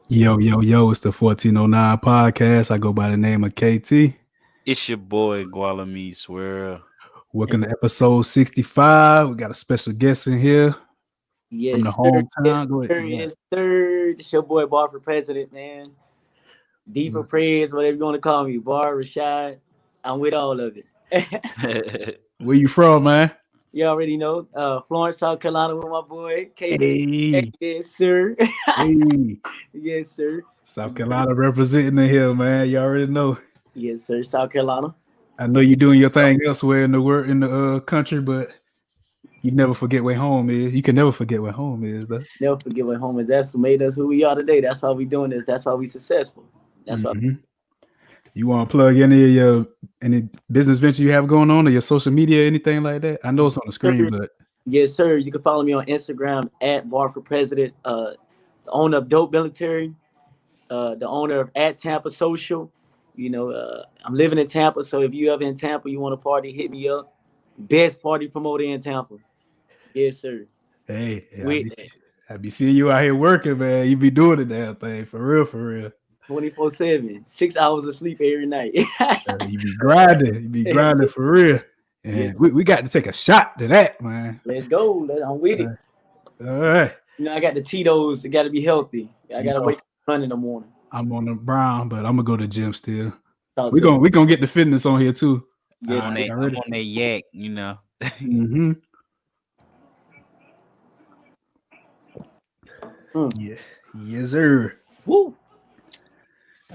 Yo, yo, yo, it's the 1409 podcast. I go by the name of KT. It's your boy GualaMeetsWorld. Welcome to episode 65. We got a special guest in here from the Yes, sir. Yes, hometown. Go ahead. sir. Yeah. Yes, sir. It's your boy Barr for president, man. D for praise, whatever you want to call me. Barr, Rashad. I'm with all of it. Where you from, man? You already know. Florence, South Carolina with my boy. Hey. Yes, sir. Hey. Yes, sir. South Carolina representing in here, man. You already know. Yes, sir. South Carolina. I know you're doing your thing elsewhere in the country, but you never forget where home is. You can never forget where home is, though. Never forget what home is. That's what made us who we are today. That's why we doing this. That's why we successful. That's why. You want to plug any business venture you have going on, or your social media, anything like that? I know it's on the screen, but Yes, sir. You can follow me on Instagram at Barr for President. The owner of Dope Military, the owner of at Tampa Social. You know, I'm living in Tampa, so if you ever in Tampa, you want to party, hit me up. Best party promoter in Tampa. Yes, sir. hey, I be seeing you out here working, man. You be doing the damn thing for real, for real. 24/7, 6 hours of sleep every night. You be grinding. You be grinding for real. And Yes. we got to take a shot to that, man. Let's go. I'm with it. All right. You know, I got the Tito's. It got to be healthy. I got to wake up and run in the morning. I'm on the brown, but I'm gonna go to the gym still. Talk We to me. gonna get the fitness on here too. Yes, I'm sir. on that yak, you know. Mm-hmm. Yeah. Yes, sir. Woo.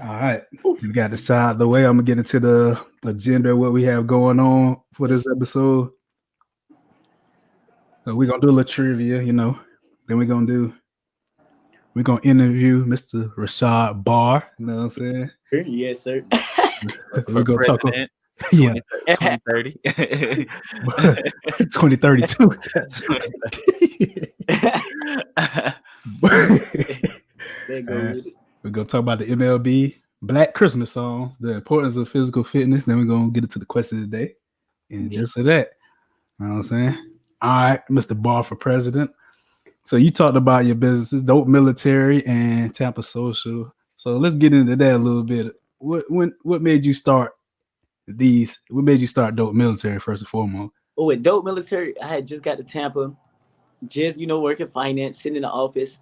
All right. We got the shot out of the way. I'm gonna get into the agenda, what we have going on for this episode. We're gonna do a little trivia, you know. Then we're gonna interview Mr. Rashad Barr. You know what I'm saying? Yes, sir. We're gonna talk about President, yeah 2030. 2032. There go with it. We're gonna talk about the MLB Black Christmas song, the importance of physical fitness. Then we're gonna get into the question of the day and this or that. You know what I'm saying? All right, Mr. Barr for president. So you talked about your businesses, Dope Military and Tampa Social. So let's get into that a little bit. What made you start these? What made you start Dope Military first and foremost? Oh, with Dope Military, I had just got to Tampa, just, working finance, sitting in the office.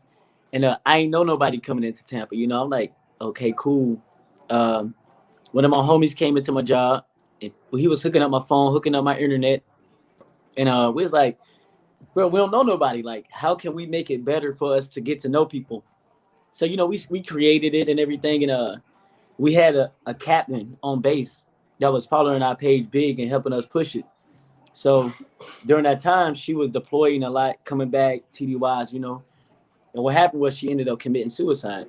And I ain't know nobody coming into Tampa. I'm like, okay, cool. One of my homies came into my job. And he was hooking up my phone, hooking up my internet. And we was like, bro, we don't know nobody. Like, how can we make it better for us to get to know people? So, we created it and everything. And we had a captain on base that was following our page big and helping us push it. So during that time, she was deploying a lot, coming back, TDYs, And what happened was she ended up committing suicide.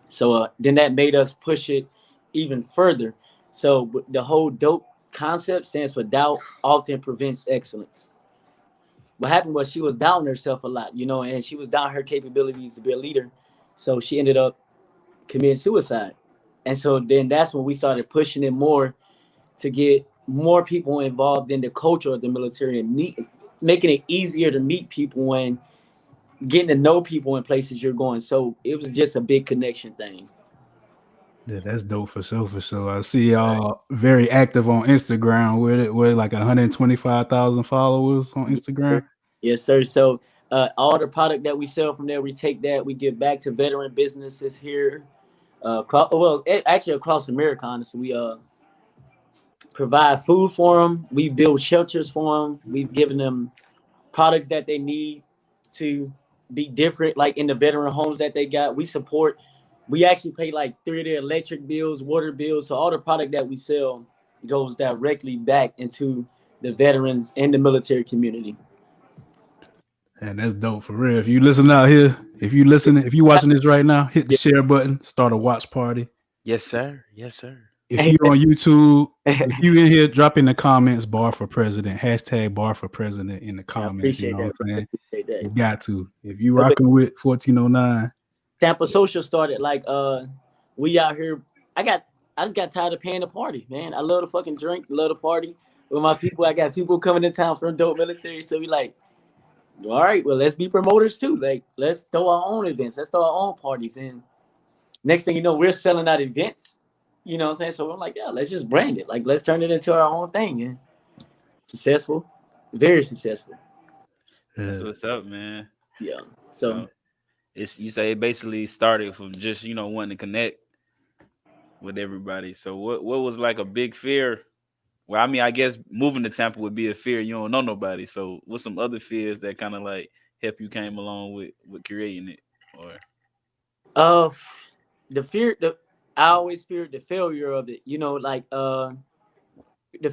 So then that made us push it even further. So the whole DOPE concept stands for doubt often prevents excellence. What happened was she was doubting herself a lot, and she was doubting her capabilities to be a leader. So she ended up committing suicide. And so then that's when we started pushing it more to get more people involved in the culture of the military and making it easier to meet people and getting to know people in places you're going. So it was just a big connection thing. Yeah, that's dope for sure, for sure. I see y'all very active on Instagram with like 125,000 followers on Instagram. Yes, sir. So all the product that we sell from there, we take that, we give back to veteran businesses here. Actually across America, honestly. We provide food for them. We build shelters for them. We've given them products that they need to be different, like in the veteran homes that they got. We actually pay like 3 of their electric bills, water bills. So all the product that we sell goes directly back into the veterans and the military community. And that's dope for real. If you listen out here, if you watching this right now, hit the share button, start a watch party. Yes, sir. Yes, sir. If you're on YouTube, if you in here, drop in the comments Barr for president, hashtag Barr for president in the comments. You know what I'm saying? You got to. If you rocking with 1409. Tampa Social started like we out here. I just got tired of paying the party, man. I love to fucking drink, love to party with my people. I got people coming to town from Dope Military, so we like, all right, well, let's be promoters too. Like, let's throw our own events, let's throw our own parties, and next thing you know, we're selling out events. You know what I'm saying? So I'm like, yeah, let's just brand it. Like, let's turn it into our own thing. And successful, very successful. That's what's up, man. Yeah. So So it's you say it basically started from just wanting to connect with everybody. So what was like a big fear? Well, I mean, I guess moving to Tampa would be a fear. You don't know nobody. So what's some other fears that kind of like help you came along with creating it? Or uh the fear the I always feared the failure of it, like the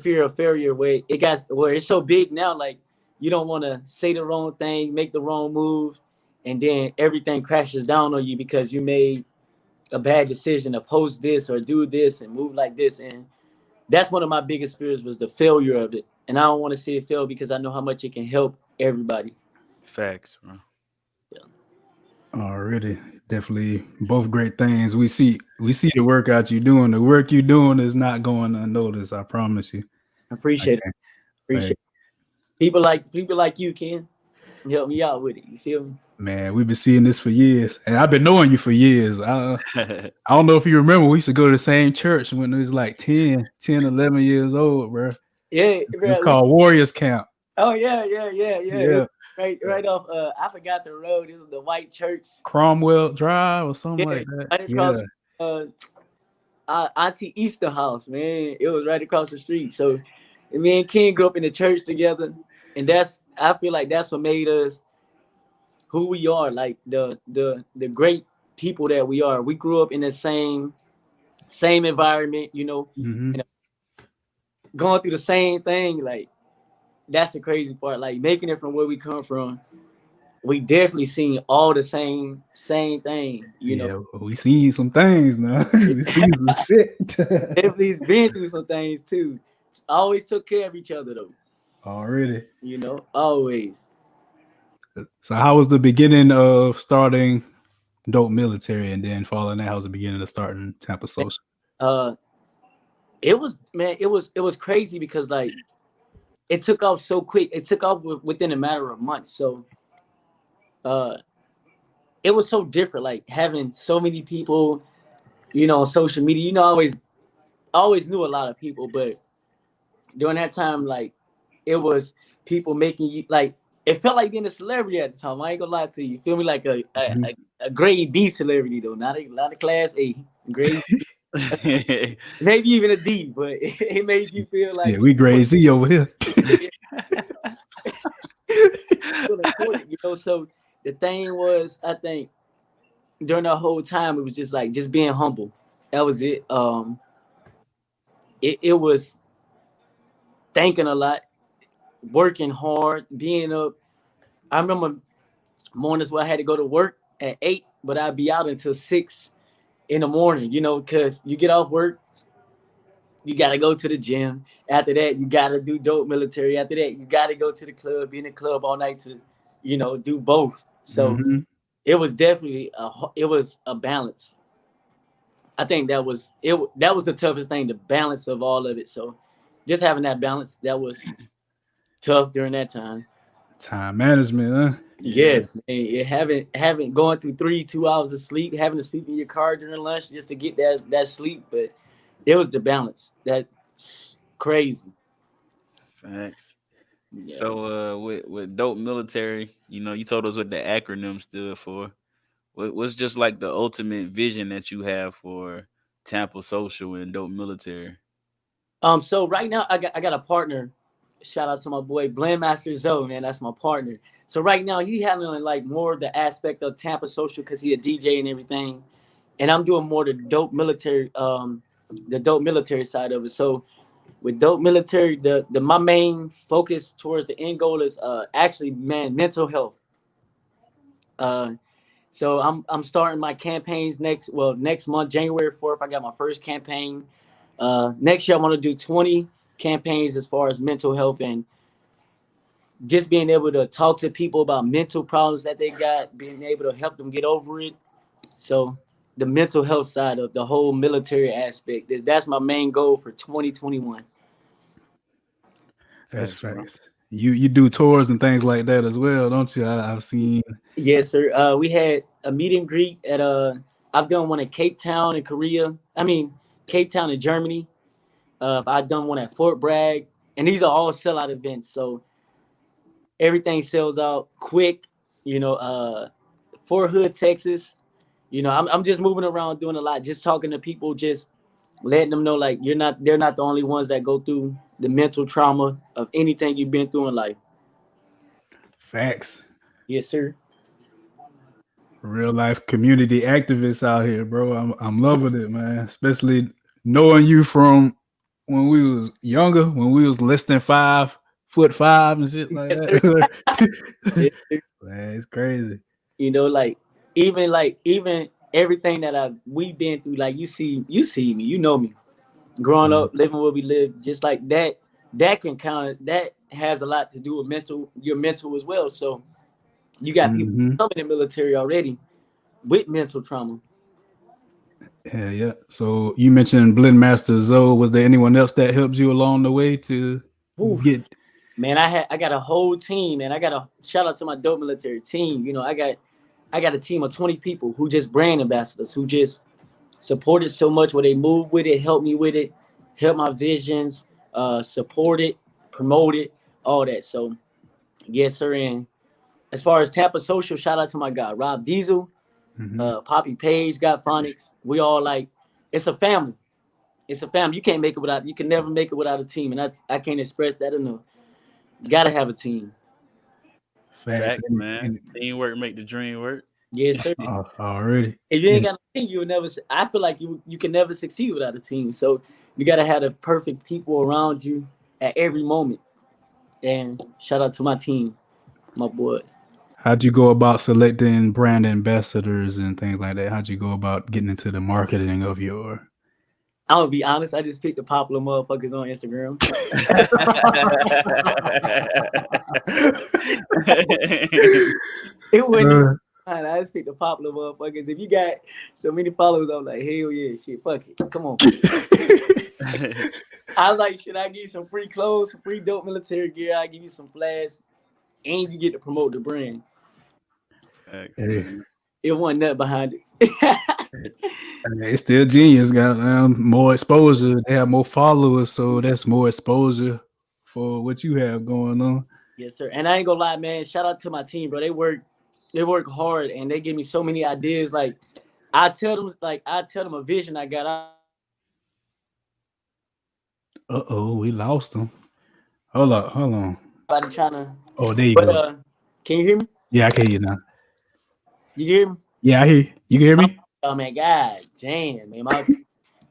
fear of failure where it's so big now, like you don't want to say the wrong thing, make the wrong move, and then everything crashes down on you because you made a bad decision to post this or do this and move like this. And that's one of my biggest fears, was the failure of it. And I don't want to see it fail because I know how much it can help everybody. facts, bro. Already, definitely both great things. We see the workout you're doing. The work you're doing is not going unnoticed. I promise you. I appreciate it. Appreciate it. People like you, Ken, help me out with it. You feel me? Man, we've been seeing this for years, and I've been knowing you for years. I don't know if you remember, we used to go to the same church when it was like 10, 11 years old, bro. Yeah, It's called Warriors Camp. Oh yeah. Right off. I forgot the road. This is the white church, Cromwell Drive or something like that. Right across. Auntie Easter house, man. It was right across the street. So me and Ken grew up in the church together, and I feel like that's what made us who we are. Like the great people that we are. We grew up in the same environment, and going through the same thing. Like that's the crazy part. Like making it from where we come from. We definitely seen all the same thing, know. We seen some things now. We seen some shit. Definitely been through some things too. Always took care of each other though. Already. Always. So how was the beginning of starting Dope Military, and then following that, how was the beginning of starting Tampa Social? It was crazy because like it took off so quick. It took off within a matter of months. So it was so different, like having so many people, on social media. I always knew a lot of people, but during that time, like it was people making you like, it felt like being a celebrity at the time. I ain't gonna lie to you. Feel me, like a grade B celebrity though, not a class A, grade B. Maybe even a D, but it made you feel like we grade Z over here. So the thing was, I think during the whole time, it was just being humble. That was it. It was thinking a lot, working hard, being up. I remember mornings where I had to go to work at 8, but I'd be out until 6 in the morning, because you get off work, you got to go to the gym. After that, you got to do Dope Military. After that, you got to go to the club, be in the club all night to, do both. So it was definitely a balance. I think that was it. That was the toughest thing, the balance of all of it. So just having that balance, that was tough during that time. Time management, huh? Yes, man. Having going through 2 hours of sleep, having to sleep in your car during lunch just to get that sleep, but it was the balance. That crazy. Facts. Yeah. So with Dope Military, you told us what the acronym stood for. What's just like the ultimate vision that you have for Tampa Social and Dope Military? So right now I got a partner. Shout out to my boy Blendmaster Zoe, man. That's my partner. So right now he handling like more of the aspect of Tampa Social because he a DJ and everything, and I'm doing more the Dope Military, the Dope Military side of it. So with Dope Military, the my main focus towards the end goal is actually mental health. So I'm starting my campaigns next month, January 4th. I got my first campaign. Next year I want to do 20 campaigns as far as mental health and just being able to talk to people about mental problems that they got, being able to help them get over it. So the mental health side of the whole military aspect, that's my main goal for 2021. That's facts. You do tours and things like that as well, don't you? I've seen. Yes, sir. We had a meet and greet at I've done one in Cape Town in Korea. I mean, Cape Town in Germany. I've done one at Fort Bragg, and these are all sellout events. So everything sells out quick. You know, Fort Hood, Texas. You know, I'm just moving around doing a lot, just talking to people, just letting them know like they're not the only ones that go through the mental trauma of anything you've been through in life. Facts. Yes, sir. Real life community activists out here, bro. I'm loving it, man. Especially knowing you from when we was younger, when we was less than 5'5" and shit like Yes, sir. that. Yes, sir. Man, it's crazy. You know, like even everything that we've been through, like you see me, you know me, growing up, living where we live, just like that. That can count. That has a lot to do with your mental as well. So you got people Mm-hmm. coming in the military already with mental trauma. Yeah, yeah. So you mentioned Blend Master Zoe. Was there anyone else that helped you along the way to Oof. get? Man, I got a whole team, man. I got a shout out to my dope military team. You know, I got a team of 20 people who just brand ambassadors who just support it so much where they move with it, help me with it, help my visions, support it, promote it, all that. So yes, sir. And as far as Tampa Social, shout out to my guy, Rob Diesel, Poppy Page, got Phonics. We all like it's a family. It's a family. You can never make it without a team. And I can't express that enough. You gotta have a team. Facts Facts, man. Teamwork make the dream work. Yes, sir. already. If you ain't got a team, you'll never. I feel like you can never succeed without a team. So you gotta have the perfect people around you at every moment. And shout out to my team, my boys. How'd you go about selecting brand ambassadors and things like that? How'd you go about getting into the marketing of your? I'm gonna be honest. I just picked the popular motherfuckers on Instagram. It wasn't even fine. I just picked the popular motherfuckers. If you got so many followers, I'm like, hell yeah, shit, fuck it, come on. I was like, should I give you some free clothes, some free dope military gear? I give you some flash, and you get to promote the brand. Facts, Hey. man. It wasn't nothing behind it. It's still genius. Got more exposure. They have more followers, so that's more exposure for what you have going on. Yes, sir. And I ain't gonna lie, man. Shout out to my team, bro. They work hard, and they give me so many ideas. Like I tell them a vision I got. We lost them. Hold on. I'm trying to. Oh, there you But go. can you hear me? Yeah, I can hear you now. You hear me? Yeah, I hear you. You can hear me? Oh man, god damn, man.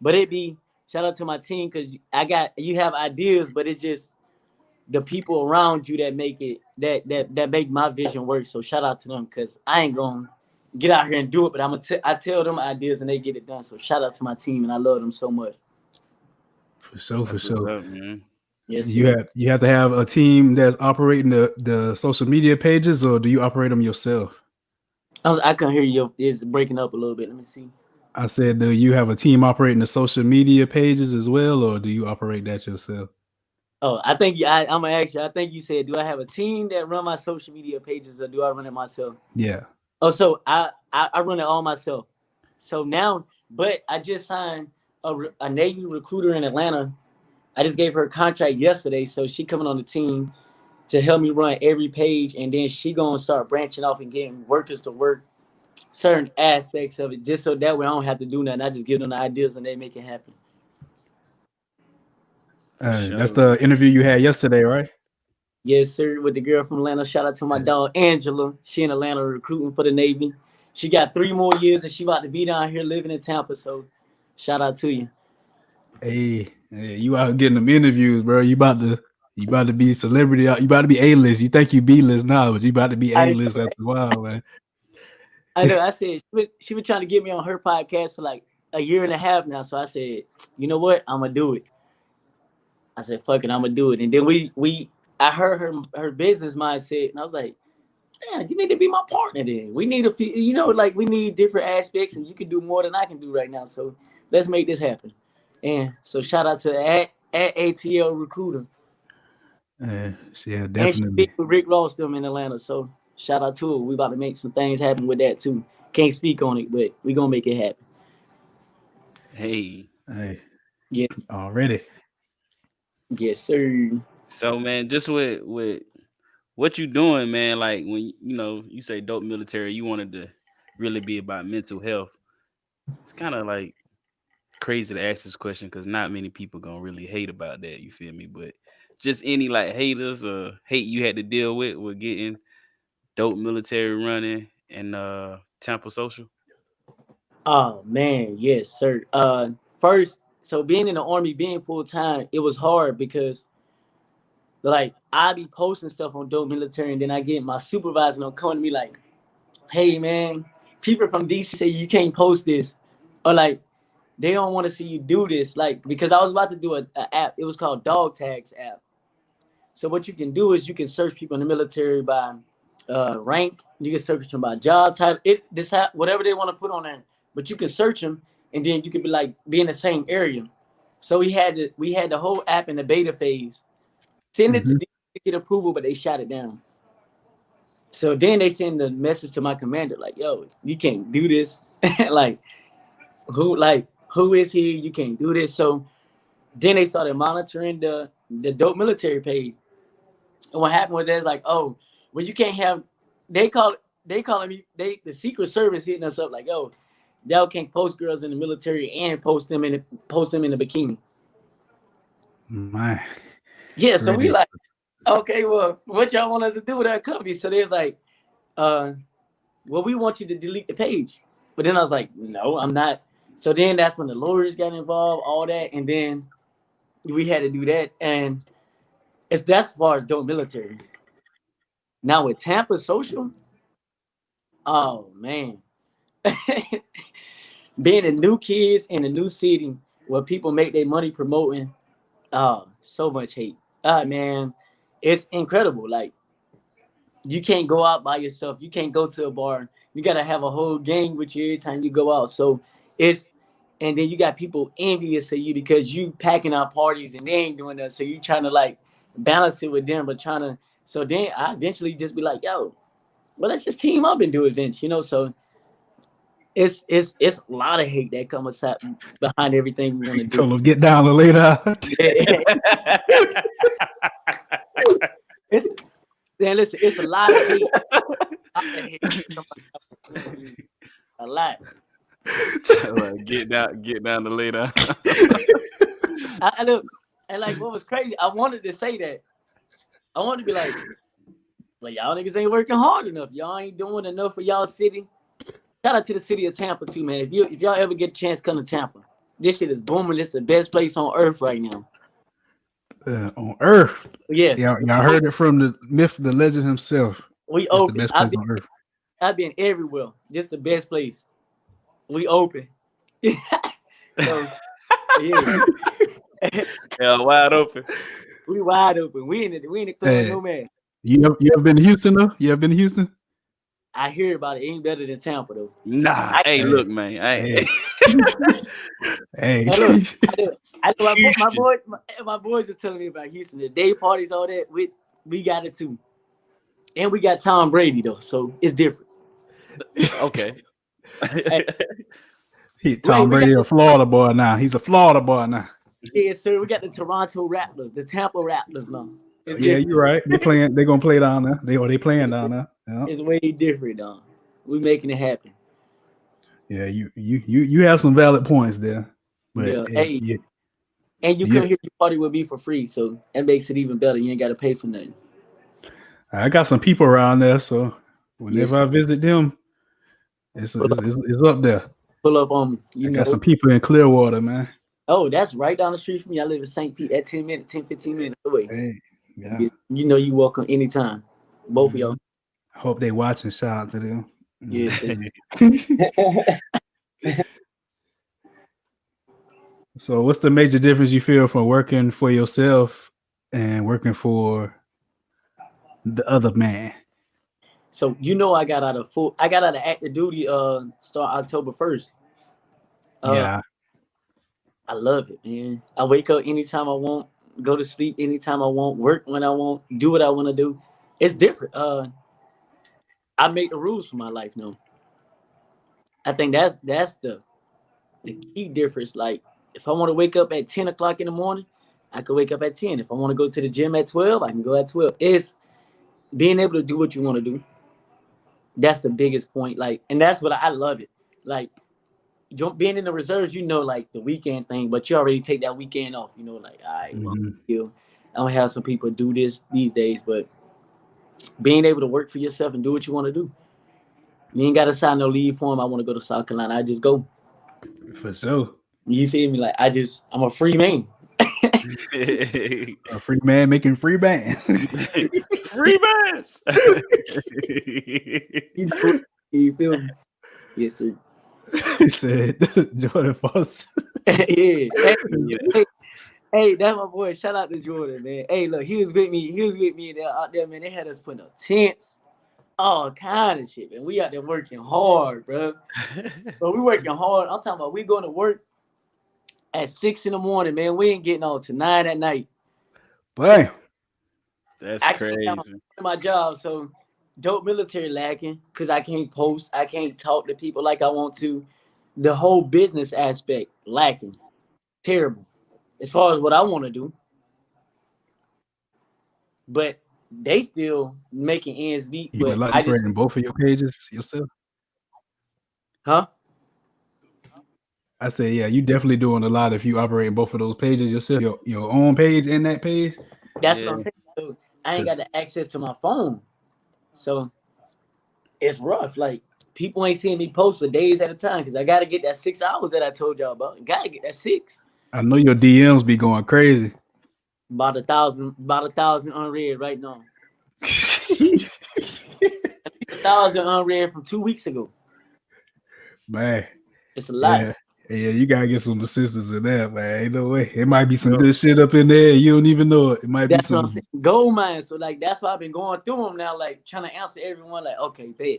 But it be shout out to my team because you have ideas, but it's just the people around you that make it that make my vision work. So shout out to them because I ain't gonna get out here and do it, but I tell them ideas and they get it done. So shout out to my team and I love them so much. For sure. That's what's up, man. Yes, You have to have a team that's operating the social media pages, or do you operate them yourself? I couldn't hear you. It's breaking up a little bit. Let me see. I said, do you have a team operating the social media pages as well, or do you operate that yourself? Oh, I think I'm gonna ask you. I think you said, do I have a team that run my social media pages, or do I run it myself? Yeah. Oh, so I run it all myself. So now, but I just signed a Navy recruiter in Atlanta. I just gave her a contract yesterday, so she coming on the team to help me run every page, and then she gonna start branching off and getting workers to work certain aspects of it, just so that way I don't have to do nothing. I just give them the ideas and they make it happen. That's the interview you had yesterday, right? Yes, sir. With the girl from Atlanta. Shout out to my dog Angela. She in Atlanta recruiting for the Navy. She got 3 more years and she about to be down here living in Tampa. So shout out to you. Hey, you out getting them interviews, bro. You about to be celebrity. You about to be A-list. You think you B-list now, but you about to be A-list after a while, man. I know. I said she been trying to get me on her podcast for like a year and a half now. So I said, you know what? I'm gonna do it. I said, fuck it, I'm gonna do it. And then I heard her business mindset, and I was like, damn, you need to be my partner then. We need a few, like we need different aspects, and you can do more than I can do right now. So let's make this happen. And so shout out to at ATL Recruiter. Yeah, And she definitely. beat Rick Ross them in Atlanta. So shout out to her. We about to make some things happen with that too. Can't speak on it, but we gonna make it happen. Hey. Yeah. Already. Yes, sir. So man, just with what you doing, man, like when you say dope military, you wanted to really be about mental health. It's kind of like crazy to ask this question because not many people gonna really hate about that, you feel me? But just any like haters or hate you had to deal with getting dope military running and Tampa Social. Oh man, yes, sir. First, so being in the army, being full time, it was hard because like I be posting stuff on dope military, and then I get my supervisor to come to me like, "Hey man, people from DC say you can't post this," or like they don't want to see you do this, like because I was about to do a app. It was called Dog Tags app. So what you can do is you can search people in the military by rank. You can search them by job type. Whatever they want to put on there, but you can search them, and then you could be in the same area. So we had the whole app in the beta phase. Send it to D to get approval, but they shot it down. So then they send the message to my commander like, "Yo, you can't do this." like who is here? You can't do this. So then they started monitoring the dope military page. And what happened was that's like, oh, well, you can't have. Calling me. The Secret Service hitting us up like, oh, y'all can't post girls in the military and post them in the bikini. My. Yeah, so we like, okay, well, what y'all want us to do with our company? So there's like, well, we want you to delete the page. But then I was like, no, I'm not. So then that's when the lawyers got involved, all that, and then we had to do that, and that's as far as dope military. Now with Tampa Social, oh man, being the new kids in a new city where people make their money promoting, oh, so much hate. Man, it's incredible. Like you can't go out by yourself. You can't go to a bar. You gotta have a whole gang with you every time you go out. So and then you got people envious of you because you packing out parties and they ain't doing that. So you trying to like balance it with them, but trying to. So then I eventually just be like, yo, well, let's just team up and do events, So it's a lot of hate that comes up behind everything we want to do. Told them get down and lay down. Listen, it's a lot of hate. A lot. Get down to lay down. I look, and like what was crazy, I wanted to say that. I wanted to be like y'all niggas ain't working hard enough. Y'all ain't doing enough for y'all city. Shout out to the city of Tampa too, man. If y'all ever get a chance, come to Tampa. This shit is booming. It's the best place on earth right now. On earth. Yes. Y'all heard it from the myth, the legend himself. We it's open. The best place on earth. I've been everywhere. Just the best place. We open. So, yeah. Yeah, wide open. We wide open. We in the club, no man. You ever been to Houston though? You ever been to Houston? I hear about it. Ain't better than Tampa though. Nah. Look, man. Hey. I know my boys are telling me about Houston. The day parties, all that. We got it too. And we got Tom Brady though, so it's different. Okay. Tom Brady a Florida boy now. He's a Florida boy now. Yes, sir. We got the Toronto Raptors, the Tampa Raptors now. Yeah, you're right. They're gonna play down there. They playing down there. Yeah. It's way different, dog. We making it happen. Yeah, you have some valid points there. But and you come here to party with me for free, so that makes it even better. You ain't gotta pay for nothing. I got some people around there, so whenever I visit them, it's up there. Pull up on me. I got some people in Clearwater, man. Oh, that's right down the street from me. I live in St. Pete. At 10 minutes away. Hey, yeah. You welcome anytime. Both of y'all. I hope they watching. Shout out to them. Yeah. So what's the major difference you feel from working for yourself and working for the other man? So I got out of active duty start October 1st. Yeah. I love it, man. I wake up anytime I want, go to sleep anytime I want, work when I want, do what I want to do. It's different. I make the rules for my life now. I think that's the key difference. Like if I want to wake up at 10 o'clock in the morning, I can wake up at 10. If I want to go to the gym at 12, I can go at 12. It's being able to do what you want to do. That's the biggest point. Like, and that's what I love it. Like being in the reserves, like the weekend thing, but you already take that weekend off. Like, all right, well, I'm gonna have some people do this these days, but being able to work for yourself and do what you want to do. You ain't gotta sign no leave form. I want to go to South Carolina. I just go. For sure. You feel me? Like I'm a free man. A free man making free bands. Free bands. You feel me? Yes, sir. He said Jordan Foster. Yeah. Hey, that's my boy. Shout out to Jordan, man. Hey, look, he was with me out there, man. They had us putting up tents, all kind of shit, man. We out there working hard, bro. But we working hard. I'm talking about we going to work at 6 in the morning, man. We ain't getting on till 9 at night. Damn. That's crazy. My job, so dope military lacking because I can't post, I can't talk to people like I want to. The whole business aspect lacking, terrible. As far as what I want to do, but they still making ends meet. You But like I just operating both of your pages yourself? Huh? I say, yeah, you definitely doing a lot if you operating both of those pages yourself. Your own page and that page. That's what I'm saying. So I ain't got the access to my phone, so it's rough. Like people ain't seeing me post for days at a time because I got to get that 6 hours that I told y'all about. Got to get that 6. I know your DMs be going crazy. About 1,000 unread right now. 1,000 unread from 2 weeks ago. Man, it's a lot. Yeah, you gotta get some assistance in that, man. Ain't no way. It might be some good shit up in there. You don't even know it. It might be some what I'm saying. Gold mine. So like that's why I've been going through them now, like trying to answer everyone. Like, okay, bet.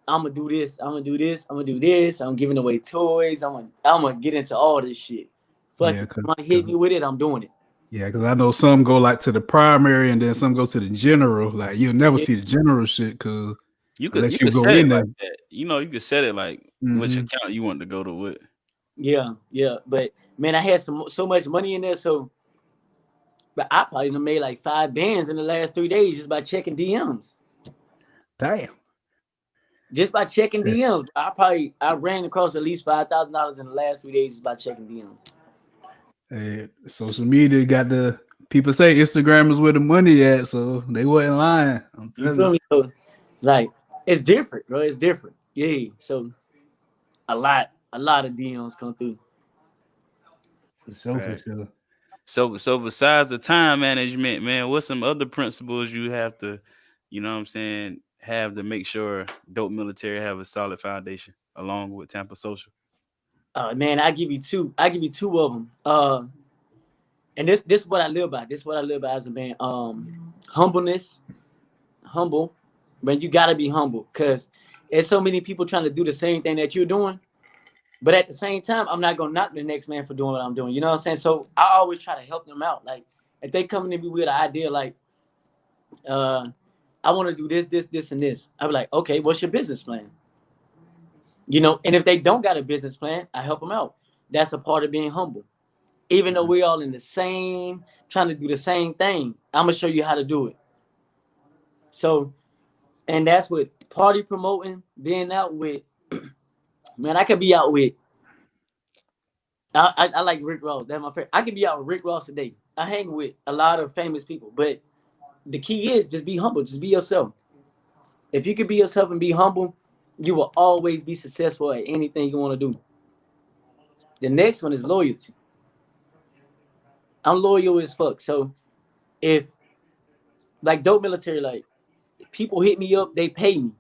I'm gonna do this. I'm gonna do this. I'm gonna do this. I'm giving away toys. I'm gonna get into all this shit. Fuck it. If I'm hitting you with it, I'm doing it. Yeah, because I know some go like to the primary and then some go to the general. Like you'll never see the general shit because you could go set in it like that. You could set it like which account you want to go to what. Yeah. But man, I had so much money in there, but I probably done made like 5 bands in the last 3 days just by checking DMs. Damn. Just by checking DMs. I ran across at least $5,000 in the last 3 days just by checking DMs. Hey, social media got the people say Instagram is where the money at, so they wasn't lying. You feel me? So, like, it's different, bro. It's different. Yeah. So a lot of DMs come through. For sure. So besides the time management, man, what's some other principles you have to, have to make sure Dope Military have a solid foundation along with Tampa Social? Man, I give you two of them. And this is what I live by. This is what I live by as a man. Humbleness. Humble. But you gotta be humble because there's so many people trying to do the same thing that you're doing. But at the same time, I'm not gonna knock the next man for doing what I'm doing. You know what I'm saying? So I always try to help them out. Like if they come to me with an idea like, I want to do this, and this, I'll be like, okay, what's your business plan? And if they don't got a business plan, I help them out. That's a part of being humble. Even though we're all in the same, trying to do the same thing, I'm gonna show you how to do it. So, and that's with party promoting, being out with, man, I could be out with, I like Rick Ross. That's my favorite. I could be out with Rick Ross today. I hang with a lot of famous people, but the key is just be humble. Just be yourself. If you can be yourself and be humble, you will always be successful at anything you want to do. The next one is loyalty. I'm loyal as fuck. So if like Dope Military, like people hit me up, they pay me.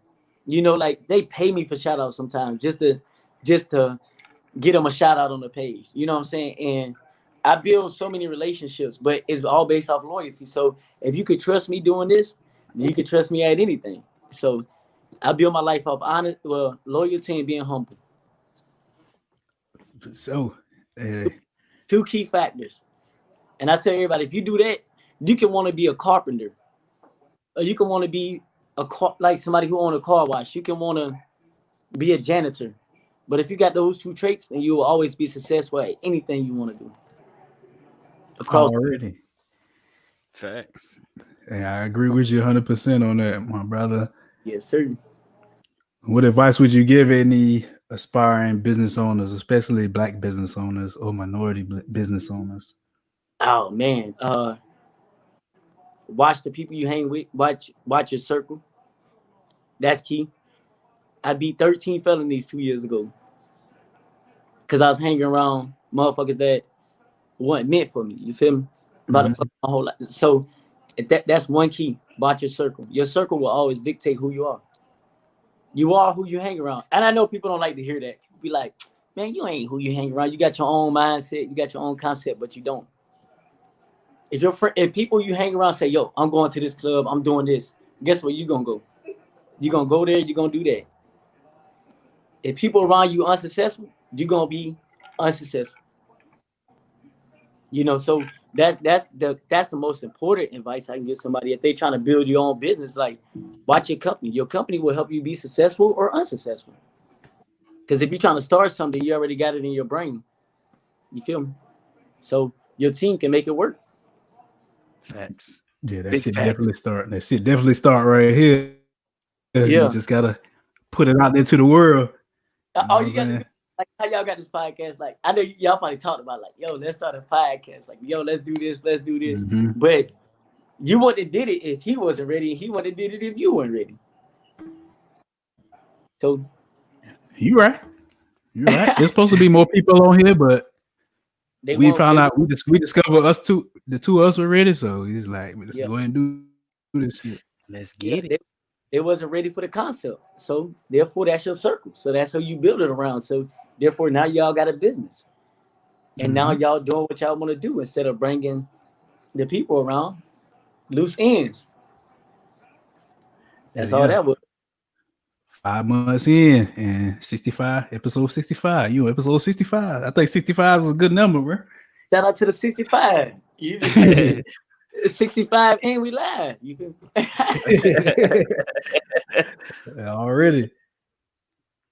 Like they pay me for shout outs sometimes just to get them a shout out on the page. You know what I'm saying? And I build so many relationships, but it's all based off loyalty. So if you could trust me doing this, you could trust me at anything. So I build my life off loyalty and being humble. So, 2 key factors. And I tell everybody, if you do that, you can want to be a carpenter, or you can want to be like somebody who owns a car wash. You can want to be a janitor. But if you got those two traits, then you will always be successful at anything you want to do. Across. Already. Facts. Yeah, I agree with you 100% on that, my brother. Yes, sir. What advice would you give any aspiring business owners, especially Black business owners or minority business owners? Oh man. Watch the people you hang with. Watch your circle. That's key. I beat 13 felonies 2 years ago because I was hanging around motherfuckers that wasn't meant for me. You feel me? About to Mhm. fuck my whole life. So that's one key. Watch your circle. Your circle will always dictate who you are. You are who you hang around. And I know people don't like to hear that. Be like, man, you ain't who you hang around. You got your own mindset. You got your own concept, but you don't. If your friend, if people you hang around say, yo, I'm going to this club, I'm doing this, guess where you gonna go? You gonna go there, you gonna do that. If people around you unsuccessful, you're gonna be unsuccessful. So that's the most important advice I can give somebody if they trying to build your own business. Like, watch your company. Your company will help you be successful or unsuccessful. Because if you're trying to start something, you already got it in your brain. You feel me? So your team can make it work. Facts. Yeah, that Big shit facts. definitely start. That shit definitely start right here. You Yeah. just gotta put it out into the world. You know All what I'm you got to saying? do, like, how y'all got this podcast? Like, I know y'all probably talked about, like, yo, let's start a podcast. Like, yo, let's do this, let's do this. Mhm. But you wouldn't have did it if he wasn't ready, and he wouldn't have did it if you weren't ready. So You right. You right. There's supposed to be more people on here, but they we won't. found They out won't. we discovered the two of us were ready. So he's like, let's Yeah, go ahead and do this shit. Let's yeah. get it. They wasn't ready for the concept. So therefore, that's your circle. So that's how you build it around. So therefore, now y'all got a business, and now Mhm. y'all doing what y'all want to do instead of bringing the people around loose ends. That's all Yeah. that was. 5 months in and 65, episode 65. You episode 65. I think 65 is a good number, bro. Shout out to the 65. You just said 65 and we live. You feel me? Already.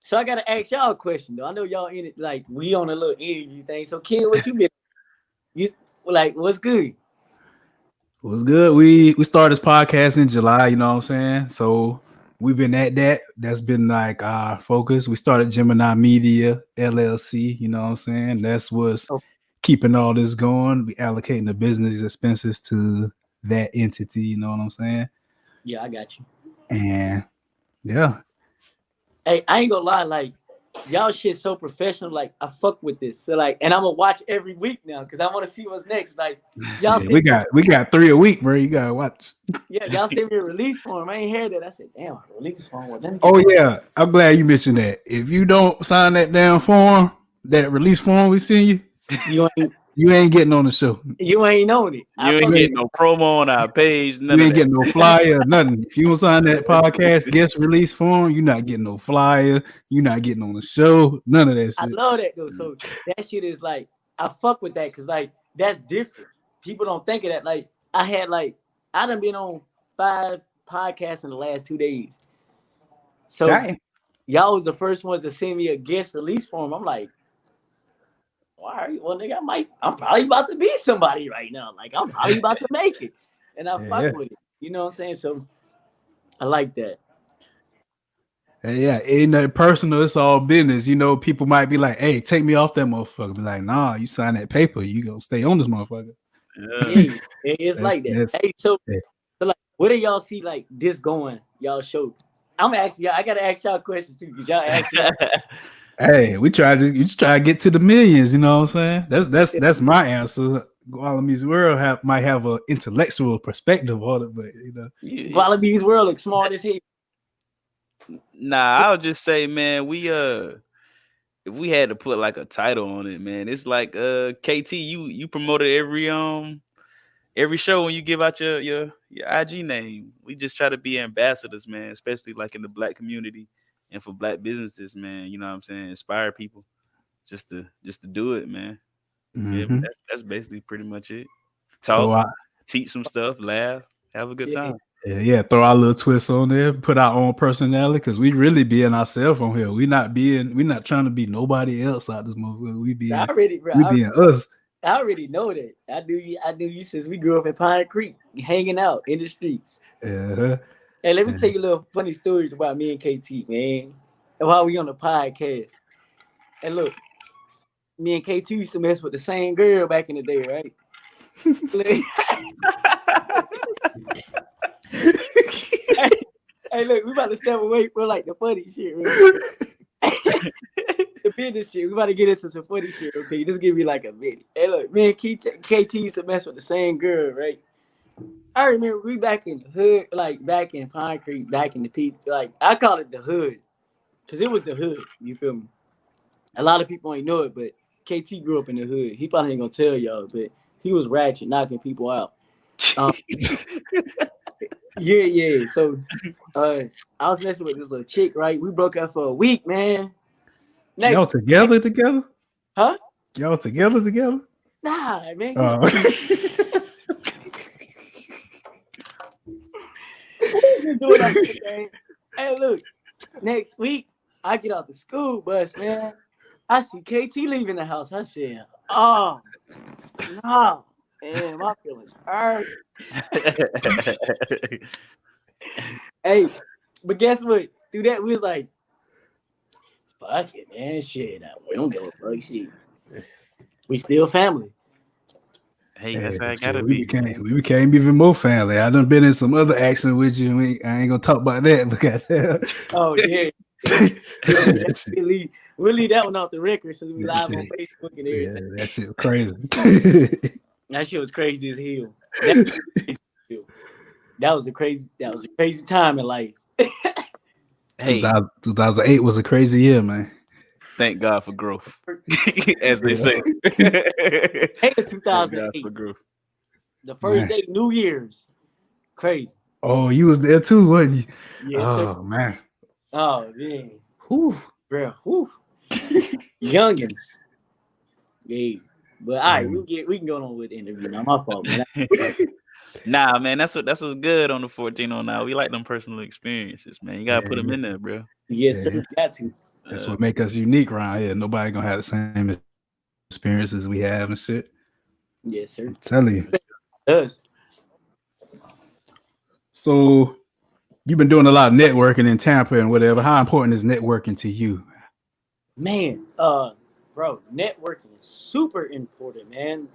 So I gotta ask y'all a question though. I know y'all in it, like, we on a little energy thing. So Ken, what you been? You like, what's good? It was good. We started this podcast in July, you know what I'm saying? So we've been at that. That's been like our focus. We started Gemini Media LLC, you know what I'm saying? That's what's Oh, keeping all this going. We allocating the business expenses to that entity, you know what I'm saying? yeah, I got you. And yeah. Hey, I ain't gonna lie, like, y'all shit so professional. Like, I fuck with this. So like, and I'm gonna watch every week now because I want to see what's next. Like, y'all Shit, send we got 3 a week, bro. You gotta watch. y'all send me a release form. I ain't heard that. I said, damn, a release form. Well, let me get Oh yeah, I'm glad you mentioned that. If you don't sign that damn form, that release form we send you, you ain't getting on the show. you ain't on it. I You ain't fuck You getting ain't, no promo on our page, you none of ain't that. getting no flyer, nothing. If you don't sign that podcast guest release form, you're not getting no flyer. You're not getting on the show. None of that I shit. love that though. So that shit is like, I fuck with that because like that's different. People don't think of that. Like I done been on 5 podcasts in the last 2 days. So Dang. y'all was the first ones to send me a guest release form. I'm like, all right, well, nigga, I'm probably about to be somebody right now. Like, I'm probably about to make it. And I fuck Yeah. with it. You know what I'm saying? So I like that. Yeah, ain't nothing personal. It's all business. You know, people might be like, "Hey, take me off that motherfucker." Be like, "Nah, you sign that paper. You gonna stay on this motherfucker." Yeah. Yeah, it's like that. That's Hey, so yeah. like, where do y'all see like this going? Y'all show. I'm asking y'all. I gotta ask y'all questions too, because y'all ask me. Hey, you just try to get to the millions. You know what I'm saying? That's my answer. GualaMeetsWorld might have an intellectual perspective on it, but you know, GualaMeetsWorld look smart as hell. Nah, I'll just say, man, if we had to put like a title on it, man, it's like KT, you promoted every show when you give out your IG name. We just try to be ambassadors, man, especially like in the Black community and for Black businesses, man. You know what I'm saying? Inspire people just to do it, man. Yeah, mm-hmm. that's basically pretty much it. So Talk, teach some stuff, laugh, have a good Yeah, time. Yeah, throw our little twist on there, put our own personality, because we really being ourselves on here. We're not trying to be nobody else out this motherfucker. We being us. I already know that. I knew you since we grew up in Pine Creek, hanging out in the streets. Uh-huh. Hey, let me tell you a little funny stories about me and KT, man. And while we on the podcast. And look, me and KT used to mess with the same girl back in the day, right? Hey, look, we about to step away from like the funny shit, right? The business shit. We about to get into some funny shit, okay? Just give me like a minute. Hey, look, me and KT used to mess with the same girl, right? I remember we back in the hood, like back in Pine Creek, back in the people, like I call it the hood, cause it was the hood. You feel me? A lot of people ain't know it, but KT grew up in the hood. He probably ain't gonna tell y'all, but he was ratchet, knocking people out. Yeah. So, I was messing with this little chick, right? We broke up for a week, man. Y'all together? Huh? Y'all together? Nah, man. Hey, look. Next week, I get off the school bus, man. I see KT leaving the house. I said, "Oh, no, man, my feelings hurt." Hey, but guess what? Through that, we was like, "Fuck it, man. Shit, we don't give a fuck. Shit, we still family." Hey, that's how I gotta we be. We became even more family. I done been in some other action with you. I ain't gonna talk about that because. Oh yeah. We'll leave that one off the record since we live on Facebook and everything. Yeah, that shit was crazy. That shit was crazy as hell. That was a crazy time in life. Hey, 2008 was a crazy year, man. Thank God for growth, as they say. Hey, 2008 for growth. The first day, New Year's, crazy. Oh, you was there too, wasn't you? Yes, oh sir. man. Oh man. Whew. Bro, whew. Youngins. Yeah. But all right, we can go on with the interview now. My fault, man. Nah, man, that's what's good on the 1409. We like them personal experiences, man. You gotta put them in there, bro. Yes, sir. You got to. That's what make us unique around here. Nobody gonna have the same experiences we have and shit. Yes, sir. I'm telling you. It does. So you've been doing a lot of networking in Tampa and whatever. How important is networking to you? Man, bro, networking is super important, man.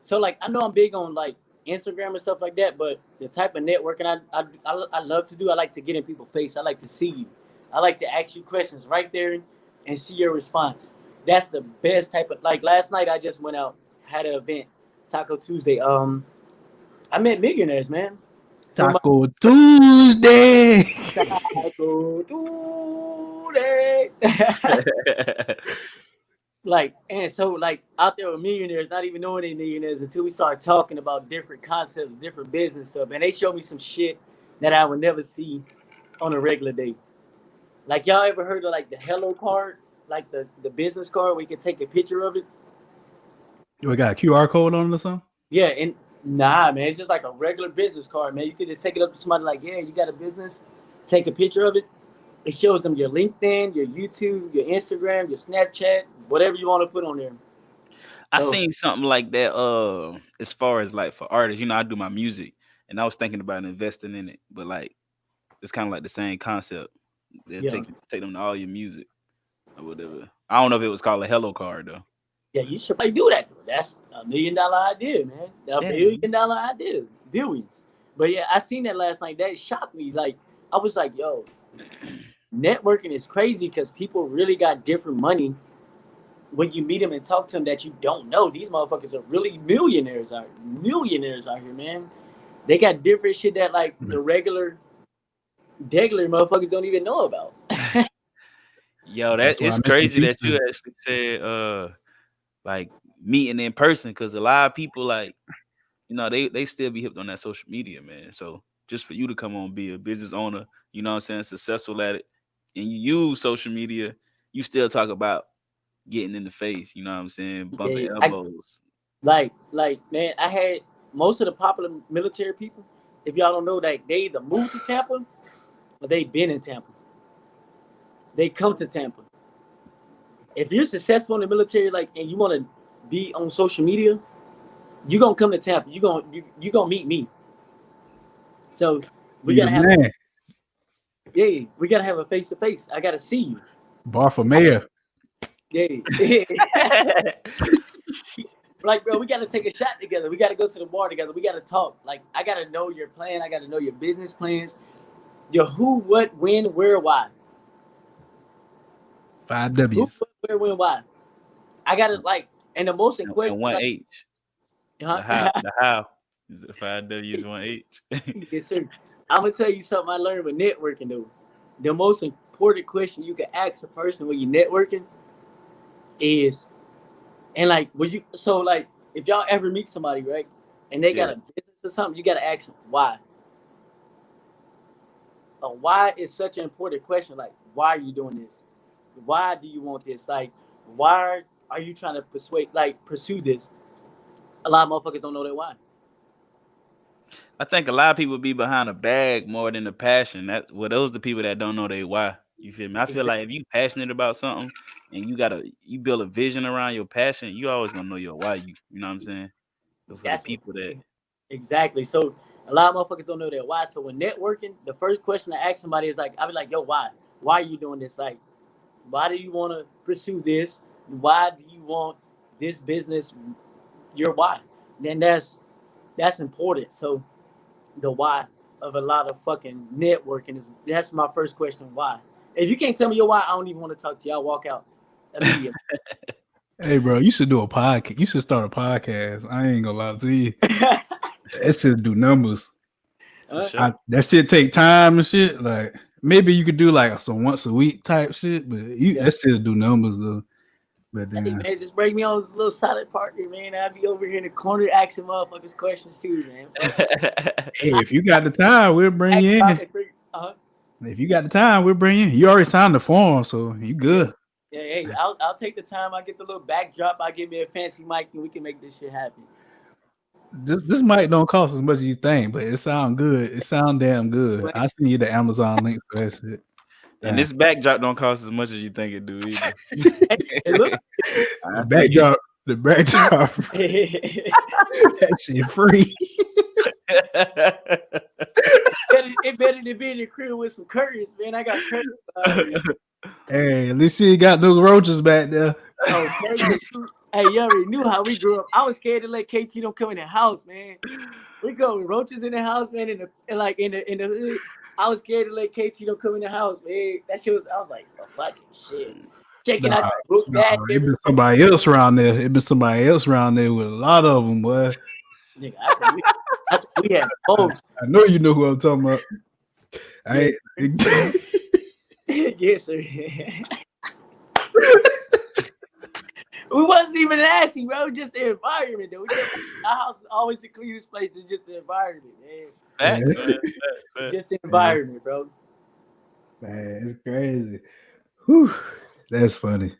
So like I know I'm big on like Instagram and stuff like that, but the type of networking I love to do, I like to get in people's face. I like to see you. I like to ask you questions right there and see your response. That's the best type of like last night I just went out, had an event, Taco Tuesday. I met millionaires, man. Taco Tuesday. Taco Tuesday. Like, and so like out there with millionaires, not even knowing they millionaires until we start talking about different concepts, different business stuff. And they showed me some shit that I would never see on a regular day. Like y'all ever heard of like the Hello card? Like the business card where you can take a picture of it? We got a QR code on it or something? Yeah, and nah, man, it's just like a regular business card, man. You could just take it up to somebody like, yeah, you got a business, take a picture of it. It shows them your LinkedIn, your YouTube, your Instagram, your Snapchat, whatever you want to put on there. I seen something like that. As far as like for artists, you know, I do my music, and I was thinking about investing in it, but like it's kind of like the same concept. They'll take them to all your music or whatever. I don't know if it was called a Hello card though. Yeah, you should probably do that. That's $1 million idea, man. $1 billion idea, billions. But yeah, I seen that last night. That shocked me. Like I was like, yo, networking is crazy because people really got different money when you meet them and talk to them that you don't know. These motherfuckers are really millionaires out here, man. They got different shit that like the regular motherfuckers don't even know about. Yo, it's crazy that you actually said like meeting in person, because a lot of people like, you know, they still be hipped on that social media, man. So just for you to come on, be a business owner, you know what I'm saying, successful at it, and you use social media, you still talk about getting in the face, you know what I'm saying, bumping elbows. Like, man, I had most of the popular military people, if y'all don't know, that they either moved to Tampa or they been in Tampa. They come to Tampa. If you're successful in the military, like, and you want to be on social media, you're gonna come to Tampa. You gonna meet me. So we gotta have we gotta have a face to face. I gotta see you. Barr for mayor. Yeah. Like, bro, we gotta take a shot together. We gotta go to the bar together. We gotta talk. Like, I gotta know your plan. I gotta know your business plans. Your who, what, when, where, why. 5 W's. Who, what, where, when, why. I gotta, like, and the most important and 1 like, H. huh? The how. Is it 5 W's, 1 H? Yes, sir. I'm gonna tell you something I learned with networking, though. The most important question you can ask a person when you're networking is, and like, if y'all ever meet somebody, right, and they got a business or something, you gotta ask them why. Why is such an important question. Like, why are you doing this? Why do you want this? Like, why are you trying to pursue this? A lot of motherfuckers don't know their why. I think a lot of people be behind a bag more than the passion. Those are the people that don't know their why. You feel me? I feel like if you passionate about something and you build a vision around your passion, you always gonna know your why. You know what I'm saying? So for the people that exactly. So a lot of motherfuckers don't know their why. So when networking, the first question I ask somebody is like, I'll be like, yo, why? Why are you doing this? Like, why do you want to pursue this? Why do you want this business? Your why. Then that's important. So the why of a lot of fucking networking that's my first question. Why? If you can't tell me your why, I don't even want to talk to you. I'll walk out immediately. Hey, bro, you should do a podcast. You should start a podcast. I ain't gonna lie to you. That should do numbers. Sure. That shit take time and shit. Like, maybe you could do like some once a week type shit, but that shit do numbers though. But then, hey, man, just bring me on this little solid partner, man. I'll be over here in the corner asking motherfuckers questions too, man. Hey, if you got the time, we'll bring you in. If you got the time, we'll bring you in. You already signed the form, so you good. Yeah, hey, I'll take the time. I get the little backdrop. I give me a fancy mic, and we can make this shit happen. This mic don't cost as much as you think, but it sound good. It sound damn good. I send you the Amazon link for that shit. And this backdrop don't cost as much as you think it do either. The backdrop, that shit free. It better than being in the crib with some curtains, man. I got curtains. Hey, at least you got those roaches back there. Okay. Hey, you already knew how we grew up. I was scared to let KT don't come in the house, man. We go with roaches in the house, man. In the hood, I was scared to let KT don't come in the house, man. That shit I was like, oh, fucking shit. Checking out the book bag. It been somebody else around there. It been somebody else around there with a lot of them, boy. Nigga, I think we had both. I know you know who I'm talking about. Yes, sir. We wasn't even asking, bro. Just the environment, though. Our house is always the cleanest place. It's just the environment, man. Just the environment, bro. Man, it's crazy. Whew. That's funny.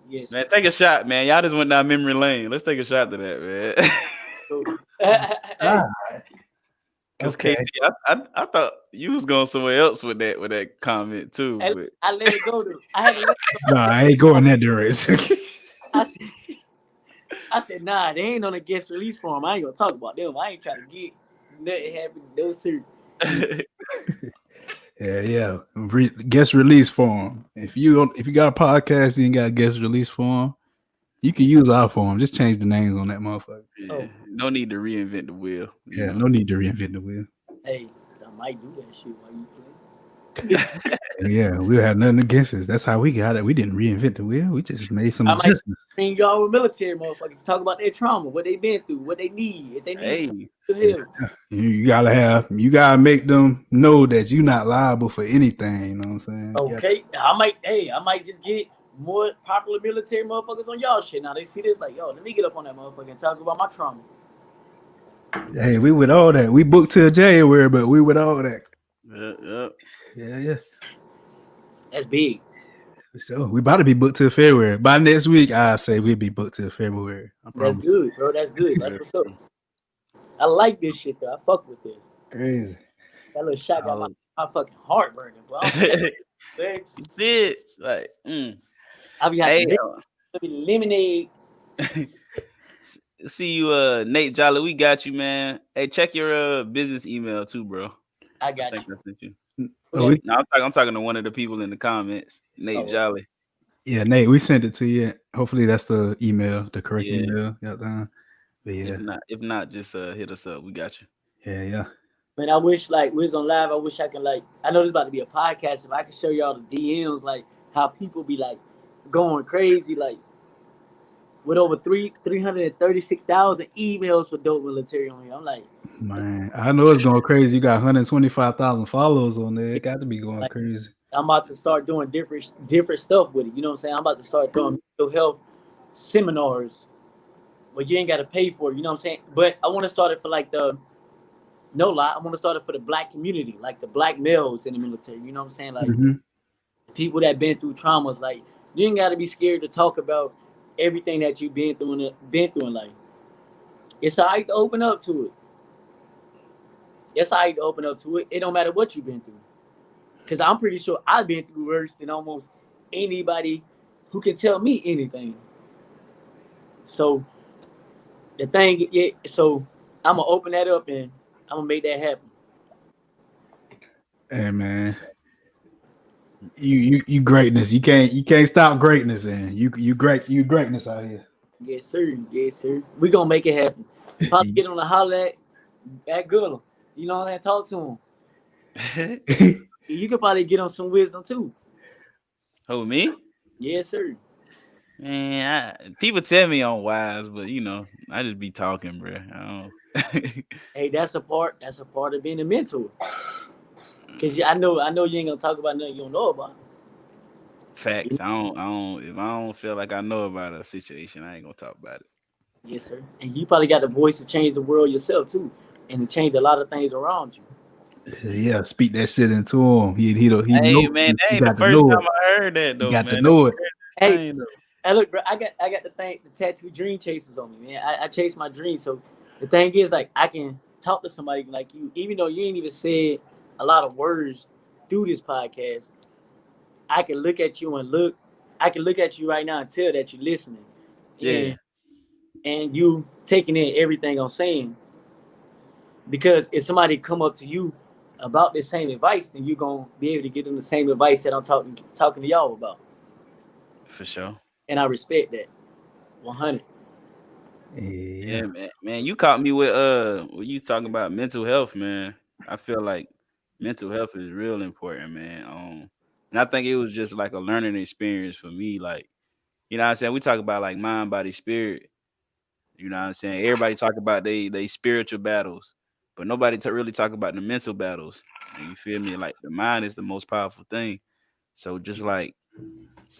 Yes. Man, take a shot, man. Y'all just went down memory lane. Let's take a shot to that, man. Because KT, I thought you was going somewhere else with that comment too. But I let it go. I had to let it go. No, I ain't going that direction. I said, nah, they ain't on a guest release form. I ain't gonna talk about them. I ain't trying to get nothing happen. No sir. Yeah. Guest release form. If you got a podcast, you ain't got a guest release form, you can use our form. Just change the names on that motherfucker. Yeah. No need to reinvent the wheel. Yeah, no need to reinvent the wheel. Hey, I might do that shit while you play. Yeah, we have nothing against it. That's how we got it. We didn't reinvent the wheel. We just made some adjustments. I might bring y'all with military motherfuckers to talk about their trauma, what they been through, what they need. If they need you gotta make them know that you're not liable for anything. You know what I'm saying? Okay, I might just get more popular military motherfuckers on y'all shit. Now they see this like, yo, let me get up on that motherfucker and talk about my trauma. Hey, we with all that. We booked till January, but we with all that. Yeah. That's big. So we about to be booked till February. By next week, I say we'll be booked till February. That's good, bro. That's good. That's what's up. I like this shit though. I fuck with this. Crazy. That little shot got my fucking heart burning. Bro, I'm You did like, I be hey, having to be lemonade. see you, Nate Jolly. We got you, man. Hey, check your business email too, bro. I I got think you. I sent you. Oh, No, I'm talking to one of the people in the comments, Nate Jolly. yeah, Nate, we sent it to you. Hopefully that's the email, the correct Yeah. email. But yeah. If not, just hit us up. We got you. Yeah. Man, I wish like we was on live. I wish I can like. I know this about to be a podcast. If I could show y'all the DMs, like how people be like going crazy, like with over 336,000 emails for dope military on here. I'm like, Man, I know it's going crazy. You got 125,000 followers on there. It got to be going like crazy. I'm about to start doing different stuff with it. You know what I'm saying? I'm about to start doing mental health seminars, but you ain't got to pay for it. You know what I'm saying? But I want to start it for like no lie, I want to start it for the black community, like the black males in the military. You know what I'm saying? Like people that been through traumas. Like you ain't got to be scared to talk about everything that you've been through in life. It's alright to open up to it. It's alright to open up to it. It don't matter what you've been through. Because I'm pretty sure I've been through worse than almost anybody who can tell me anything. So the thing, yeah, so I'm gonna open that up and I'm gonna make that happen. Hey man, you greatness. You can't stop greatness, and you greatness out here. Yes, sir. Yes, sir. We gonna make it happen. Probably get on the holler at Gula. You know what I'm saying? Talk to him. You could probably get on some wisdom too. Who, me? Yes, sir. Man, people tell me I'm wise, but you know, I just be talking, bro. I don't. Hey, that's a part. That's a part of being a mentor. Cause I know you ain't gonna talk about nothing you don't know about. Facts. I don't. If I don't feel like I know about a situation, I ain't gonna talk about it. Yes, sir. And you probably got the voice to change the world yourself too, and to change a lot of things around you. Yeah, speak that shit into him. He Hey, know. man, that You ain't the got to first know time it. I heard that You though, got to man. know it. Hey, hey, look, bro. I got the tattoo dream chasers on me, man. I chase my dreams. So the thing is, like, I can talk to somebody like you, even though you ain't even said a lot of words through this podcast. I can look at you and look. I can look at you right now and tell that you're listening, Yeah, and you taking in everything I'm saying. Because if somebody come up to you about the same advice, then you're gonna be able to give them the same advice that I'm talking to y'all about. for sure. And I respect that. 100. Yeah. Yeah, man, you caught me with when you talking about mental health, man. I feel like mental health is real important, man. And I think it was just like a learning experience for me. Like, you know what I'm saying? We talk about like mind, body, spirit. You know what I'm saying? Everybody talk about they spiritual battles, but nobody really talk about the mental battles. And you feel me? Like the mind is the most powerful thing. So just like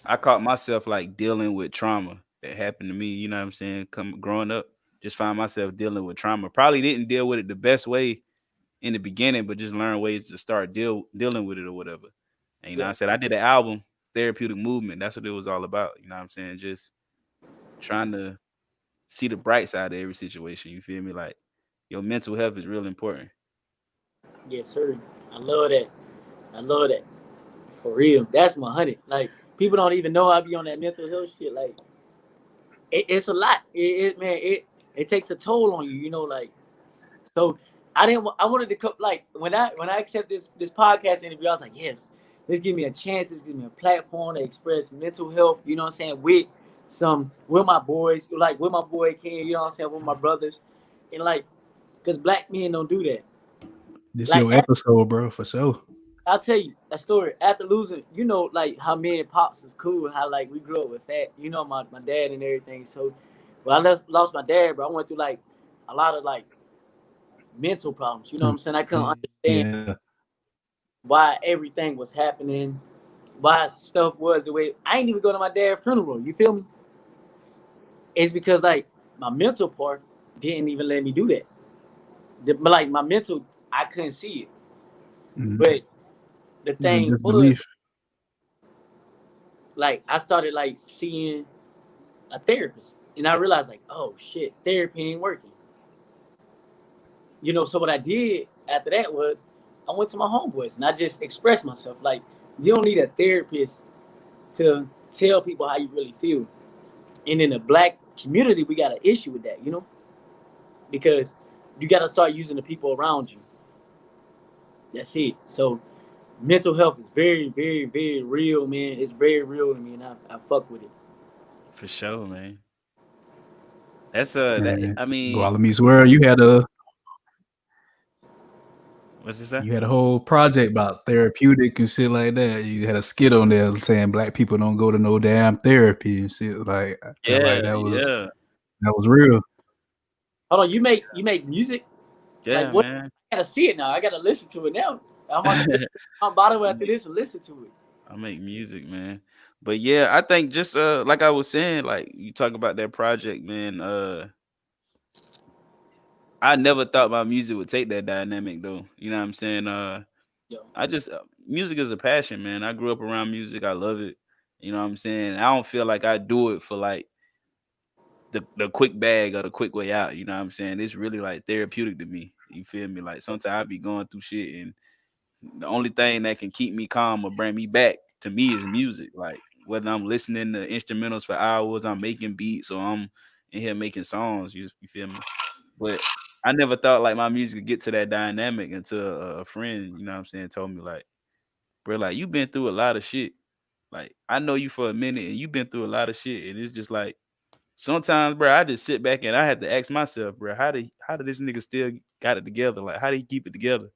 I caught myself like dealing with trauma that happened to me, you know what I'm saying? Growing up, just find myself dealing with trauma. Probably didn't deal with it the best way in the beginning, but just learn ways to start dealing with it or whatever. And you know what Yeah. I said? I did an album, Therapeutic Movement. That's what it was all about. You know what I'm saying? Just trying to see the bright side of every situation. You feel me? Like your mental health is real important. Yes, sir. I love that. I love that. For real. That's my honey. Like people don't even know I be on that mental health shit. Like it's a lot. Man, it takes a toll on you, you know, like so I wanted to come like when I accept this podcast interview, I was like, yes, this give me a chance, this give me a platform to express mental health, you know what I'm saying, with my boys, like with my boy Ken, you know what I'm saying, with my brothers. And like, cause black men don't do that. This Like your episode, bro, for sure. I'll tell you a story. After losing, you know, like how me and pops is cool, how like we grew up with that, you know, my dad and everything. So when lost my dad, bro, I went through like a lot of like mental problems. You know what I'm saying? I couldn't understand Yeah. why everything was happening, why stuff was the way. I ain't even go to my dad's funeral. You feel me? It's because like my mental part didn't even let me do that. But like my mental, I couldn't see it. But the It's a thing was, disbelief. like, I started like seeing a therapist, and I realized like, oh shit, therapy ain't working. You know, so what I did after that was I went to my homeboys and I just expressed myself. Like you don't need a therapist to tell people how you really feel. And in the black community, we got an issue with that, because you got to start using the people around you. That's it. So mental health is very, very, very real, man. It's very real to me, and I fuck with it. For sure, man. That's Man, I mean, GualaMeetsWorld, what's you say? you had a whole project about therapeutic and shit like that. You had a skit on there saying black people don't go to no damn therapy and shit. Like I felt like Yeah, yeah, that was real. Hold on, you make music? Like yeah, what? man. I gotta see it now. I gotta listen to it now. I'm about to I'm bottom I after make this and listen to it. I make music, man. But yeah, I think just like I was saying, like you talk about that project, man. I never thought my music would take that dynamic though. You know what I'm saying? Yo, I just music is a passion, man. I grew up around music. I love it. You know what I'm saying? I don't feel like I do it for like the quick bag or the quick way out. You know what I'm saying? It's really like therapeutic to me. You feel me? Like sometimes I be going through shit, and the only thing that can keep me calm or bring me back to me is music. Like whether I'm listening to instrumentals for hours, I'm making beats, or I'm in here making songs. You feel me? But I never thought like my music could get to that dynamic until a friend, you know what I'm saying, told me like, bro, like you've been through a lot of shit. Like I know you for a minute and you've been through a lot of shit. And it's just like sometimes, bro, I just sit back and I had to ask myself, bro, how did this nigga still got it together? Like how did he keep it together?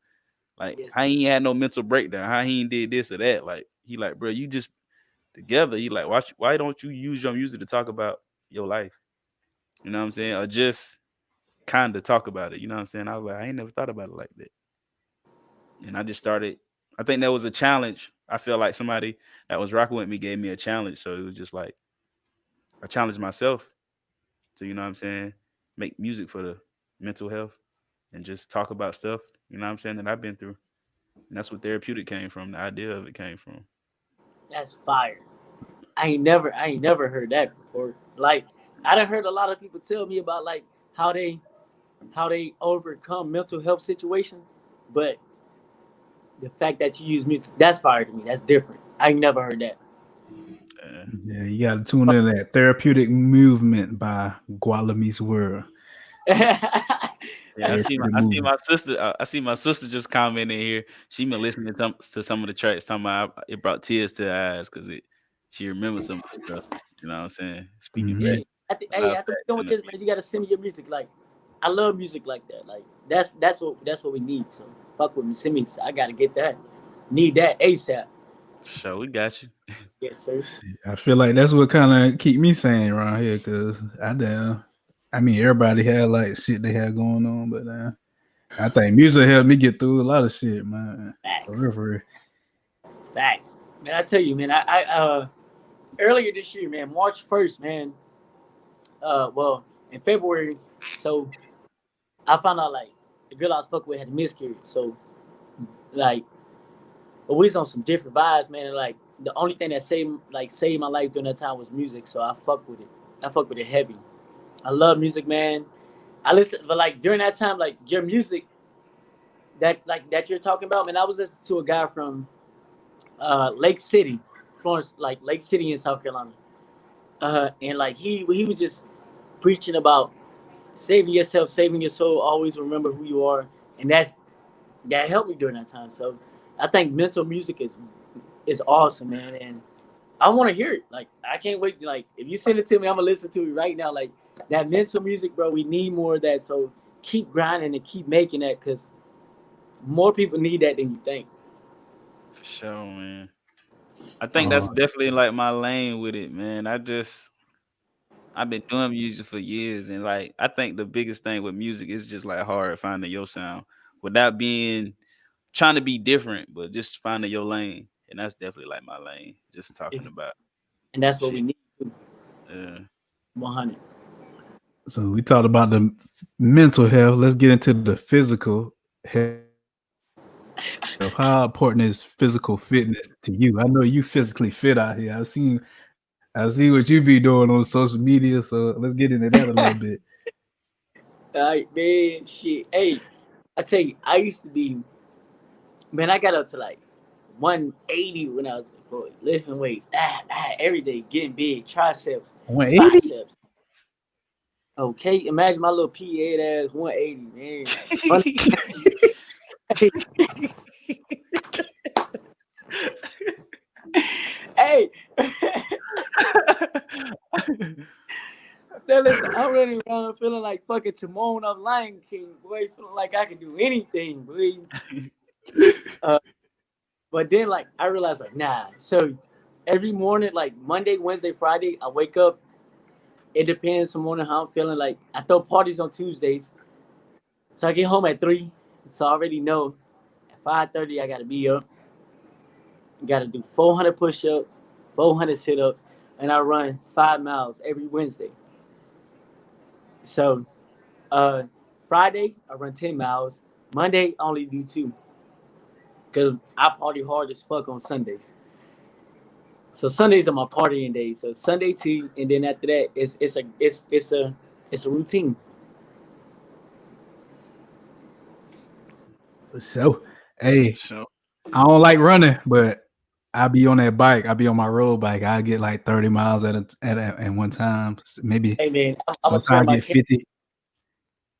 Like yes, how he ain't had no mental breakdown, how he ain't did this or that. Like he like, bro, you just together. He like, why don't you use your music to talk about your life? You know what I'm saying? Or just kind of talk about it. You know what I'm saying? I was like, I ain't never thought about it like that. And I just started. I think that was a challenge. I feel like somebody that was rocking with me gave me a challenge. So it was just like I challenged myself to, you know what I'm saying, make music for the mental health and just talk about stuff, you know what I'm saying, that I've been through. And that's what therapeutic came from. The idea of it came from. that's fire. I ain't never heard that before. Like I done heard a lot of people tell me about like how they overcome mental health situations, but the fact that you use music, that's fire to me. That's different. I ain't never heard that. Uh, Yeah, you got to tune in that therapeutic movement by GualaMeetsWorld. yeah, Therapeutic I see movement. my sister. I see my sister just commenting here. She been listening to some of the tracks. Talking about it brought tears to her eyes because she remembers some of the stuff. You know what I'm saying? Speaking Yeah. Mm-hmm. fact, Hey, a lot of after we facts done in with the this, man, you gotta send me your music. Like, I love music like that. Like, that's what we need. So, fuck with me. Send me. I gotta get that. Need that ASAP. show. We got you. Yes, sir. I feel like that's what kind of keep me sane around here because I mean, everybody had like shit they had going on, but I think music helped me get through a lot of shit, man. For Facts. real, for real. Facts. Man, I tell you, man. I earlier this year, man, March 1st, man. Well, in February, so I found out like the girl I was fucking with had a miscarriage. So like, but we was on some different vibes, man. And like, the only thing that saved my life during that time was music. So I fuck with it. I fuck with it heavy. I love music, man. I listen, but like during that time, like your music that you're talking about, man. I was listening to a guy from Lake City, Florence, like Lake City in South Carolina, and like he was just preaching about saving yourself, saving your soul. Always remember who you are, and that helped me during that time. So I think mental music is awesome, man, and I want to hear it. Like I can't wait. Like if you send it to me, I'm gonna listen to it right now. Like that mental music, bro. We need more of that. So keep grinding and keep making that because more people need that than you think. For sure, man. I think Uh, that's definitely like my lane with it, man. I've been doing music for years, and like I think the biggest thing with music is just like hard finding your sound without being trying to be different, but just finding your lane, and that's definitely like my lane. Just talking about And that's what we shit. need to Uh, 100. so we talked about the mental health. Let's get into the physical health. How important is physical fitness to you? I know you physically fit out here. I see what you be doing on social media. So let's get into that a little bit. All right, man. Shit. Hey, I tell you, I used to be, man, I got up to like 180 when I was a boy, lifting weights, every day, getting big, triceps, 180? biceps. Okay, imagine my little pea ass 180, man. Hey, now listen, I'm running around feeling like fucking Timon of Lion King, boy, feeling like I can do anything, boy. Uh, but then, like, I realized, like, nah. So every morning, like Monday, Wednesday, Friday, I wake up. It depends some morning how I'm feeling. Like, I throw parties on Tuesdays, so I get home at 3. So I already know at 5:30 I gotta be up. Gotta do 400 push-ups, 400 sit-ups, and I run 5 miles every Wednesday. So uh Friday I run 10 miles. Monday I only do 2 because I party hard as fuck on Sundays. So Sundays are my partying days. So Sunday 2, and then after that it's a routine. So, hey, So I don't like running, but I be on that bike. I be on my road bike. I get like 30 miles at one time. Maybe Hey man, I'm gonna sometimes turn I my get 50.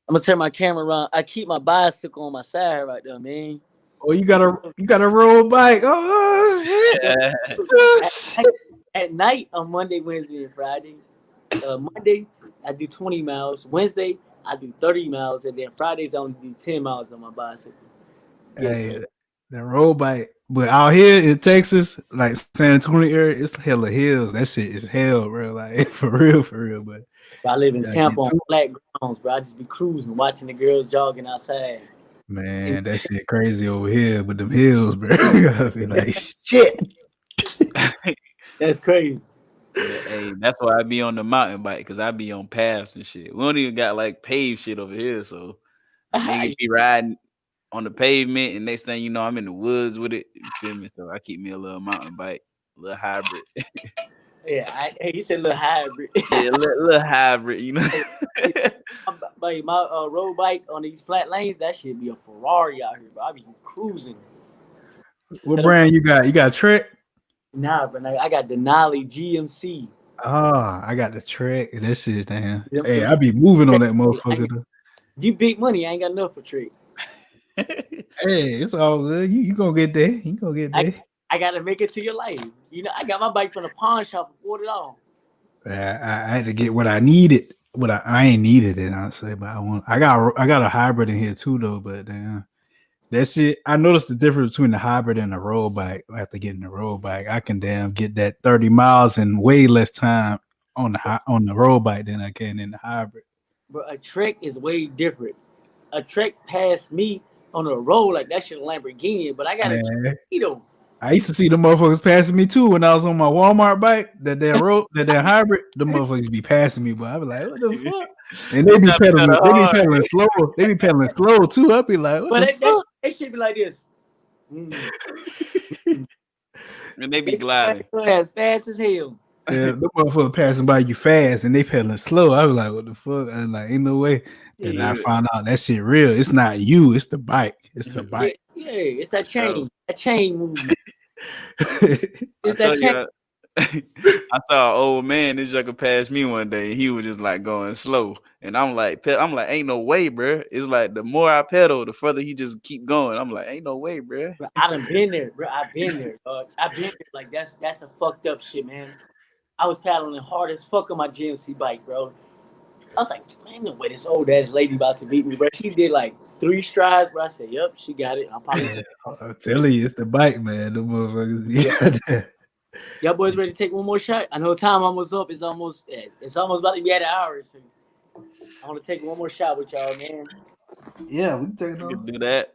I'm gonna turn my camera around. I keep my bicycle on my side right there, man. Oh, you got a road bike. Oh At, shit. at, at night on Monday, Wednesday, and Friday. Monday I do 20 miles. Wednesday I do 30 miles, and then Fridays I only do 10 miles on my bicycle. Yes, Hey, sir. that road bike. But out here in Texas, like San Antonio area, it's hella hills. That shit is hell, bro. Like for real, for real. But I live in yeah, Tampa get on to flat grounds, bro. I just be cruising, watching the girls jogging outside. And man, that shit crazy over here with them hills, bro. I be like shit. that's crazy. yeah, hey, that's why I be on the mountain bike because I be on paths and shit. We don't even got like paved shit over here, so niggas be riding on the pavement, and next thing you know, I'm in the woods with it. You feel me? So I keep me a little mountain bike, a little hybrid. Yeah, hey, you said little hybrid. Yeah, little hybrid, you know. Hey, my road bike on these flat lanes, that should be a Ferrari out here, bro. I be cruising. What brand you got? You got Trek? Nah, but I got Denali GMC. Oh, I got the Trek. And that shit, damn. Them- Hey, them- I be moving on that Hey, motherfucker though. you big money, I ain't got enough for trick. Hey, it's all good. You gonna get there. You gonna get I there. I gotta make it to your life. You know, I got my bike from the pawn shop for $40. I had to get what I needed. I ain't needed it, honestly, but I got a hybrid in here too though. But damn, that shit. I noticed the difference between the hybrid and the road bike. After getting the road bike, I can damn get that 30 miles in way less time on the road bike than I can in the hybrid. But a Trek is way different. A Trek passed me on the road like that shit a Lamborghini, but I got a Man, Cheeto. I used to see the motherfuckers passing me too when I was on my Walmart bike. That hybrid, the motherfuckers be passing me, but I be like, what the fuck? And They trying to pedal they be hard, pedaling slow. They be pedaling slow too. I be like, what But the fuck? that should be like this. Mm. and they be They gliding. as fast as hell. Yeah, the motherfucker passing by you fast and they pedaling slow. I was like, what the fuck? I was like, ain't no way. Then I Yeah, found out that shit real. It's not you, it's the bike. It's the yeah, bike. yeah. It's that So chain. That chain movement. I It's that told chain. you, I saw an old man. This joker passed me one day. And he was just like going slow, and I'm like, ain't no way, bro. It's like the more I pedal, the further he just keep going. I'm like, ain't no way, bro. Bro, I done been there, bro. I've been there, dog. I've been there. Like that's the fucked up shit, man. I was paddling hard as fuck on my GMC bike, bro. I was like, man, no way this old ass lady about to beat me, bro. She did like 3 strides, bro. I said, yep, she got it. I'll probably Yeah, I'm telling you, it's the bike, man. The motherfuckers be out there. y'all boys ready to take one more shot? I know time almost up. It's almost about to be at an hour. So I want to take one more shot with y'all, man. Yeah, we can take it I could on. do that.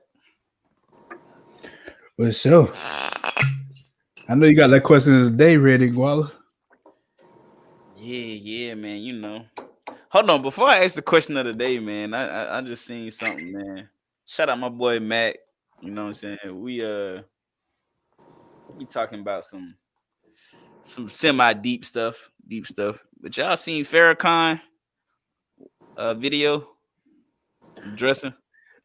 But so, I know you got that question of the day ready, Guala. Yeah, man. You know. Hold on, before I ask the question of the day, man, I just seen something, man. Shout out my boy Mac. You know what I'm saying? We talking about some semi deep stuff. But y'all seen Farrakhan video dressing?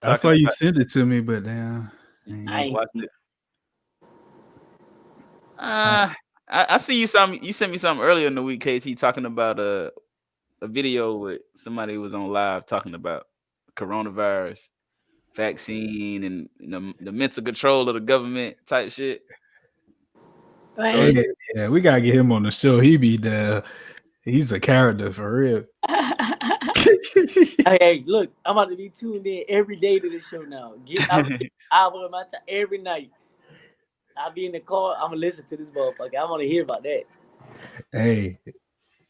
I saw you send it to me, but damn, I ain't watched seen it. I see you you sent me something earlier in the week, KT, talking about a video with somebody who was on live talking about coronavirus, vaccine, and the mental control of the government type shit. So, yeah, we gotta get him on the show. He's a character for real. Hey, look, I'm about to be tuned in every day to this show now. I'm hour of my time every night. I'll be in the car. I'm gonna listen to this motherfucker. I want to hear about that. Hey,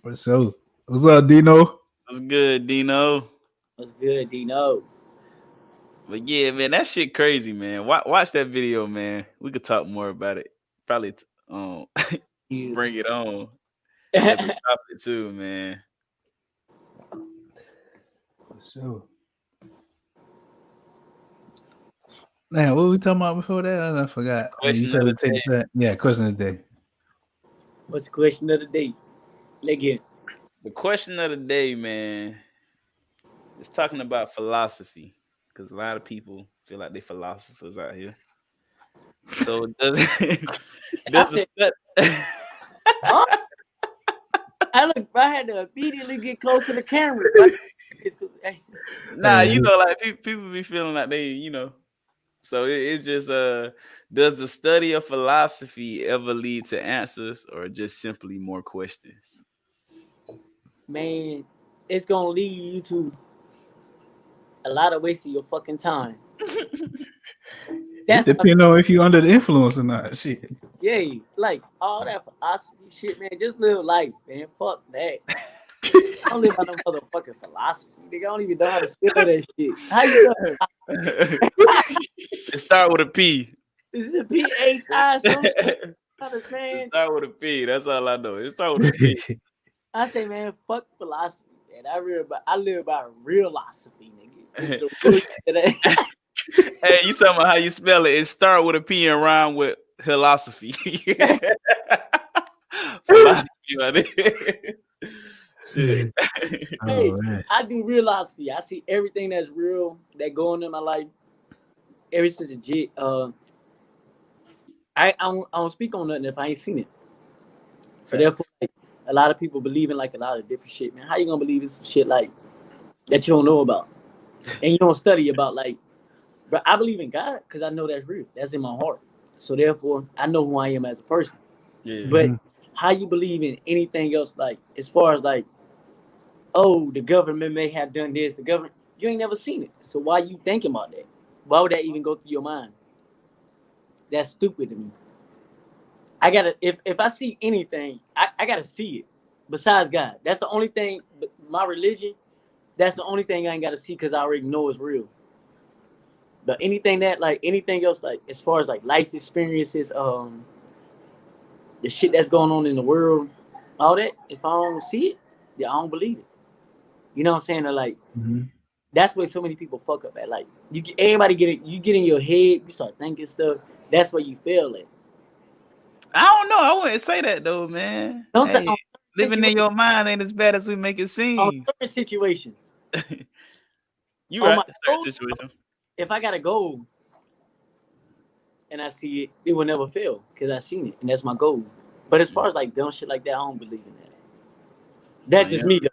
for sure. What's up, Dino? What's good, Dino? What's good, Dino? But yeah, man, that shit crazy, man. Watch that video, man. We could talk more about it. Probably bring it on as a topic too, man. For sure. Man, what were we talking about before that? I forgot. You said we take that. Yeah, question of the day. What's the question of the day? Again. The question of the day, man, is talking about philosophy, because a lot of people feel like they philosophers out here. So I had to immediately get close to the camera. Nah, like people be feeling like they, So it's just does the study of philosophy ever lead to answers or just simply more questions? Man, it's gonna lead you to a lot of waste of your fucking time. It depends on if you're under the influence or not. Shit. Yeah, like all that philosophy shit, man. Just live life, man. Fuck that. I don't live by no motherfucking philosophy. Nigga, I don't even know how to spell that shit. How you know? It start with a P. Is it P-H-I some shit? It start with a P. That's all I know. It start with a P. I say, man, fuck philosophy, man. I live by real philosophy, nigga. Hey, you talking about how you spell it? It start with a P and rhyme with philosophy. Philosophy, man. Shit. Hey, I do real philosophy. I see everything that's real that going in my life. Ever since a jit, I don't speak on nothing if I ain't seen it. So therefore, like, a lot of people believe in like a lot of different shit, man. How you gonna believe in some shit like that you don't know about and you don't study about? Like, but I believe in God because I know that's real. That's in my heart. So therefore, I know who I am as a person. Yeah. But how you believe in anything else, like as far as like, oh, the government may have done this, the government, you ain't never seen it. So why you thinking about that? Why would that even go through your mind? That's stupid to me. I gotta, if I see anything, I gotta see it. Besides God, that's the only thing. My religion, that's the only thing I ain't gotta see because I already know it's real. But anything else, like as far as like life experiences, the shit that's going on in the world, all that, if I don't see it, yeah, I don't believe it. You know what I'm saying? Or like, that's where so many people fuck up at. Like, you get in your head, you start thinking stuff. That's where you fail at. I don't know. I wouldn't say that though, man. Hey, living in your mind ain't as bad as we make it seem. On certain situations. You right. Certain situations. If I got a goal and I see it, it will never fail because I seen it, and that's my goal. But as far as like dumb shit like that, I don't believe in that. That's just me. Though.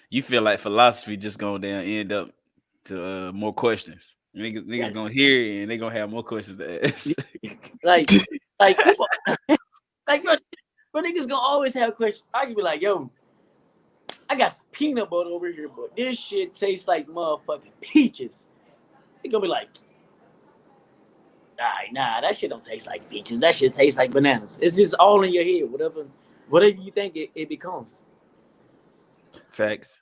You feel like philosophy just gonna end up to more questions. Niggas gonna hear it and they gonna have more questions to ask. like people, like bro, niggas gonna always have questions. I can be like, yo, I got some peanut butter over here, but this shit tastes like motherfucking peaches. They gonna be like, nah, that shit don't taste like peaches. That shit tastes like bananas. It's just all in your head. Whatever you think it becomes. Facts.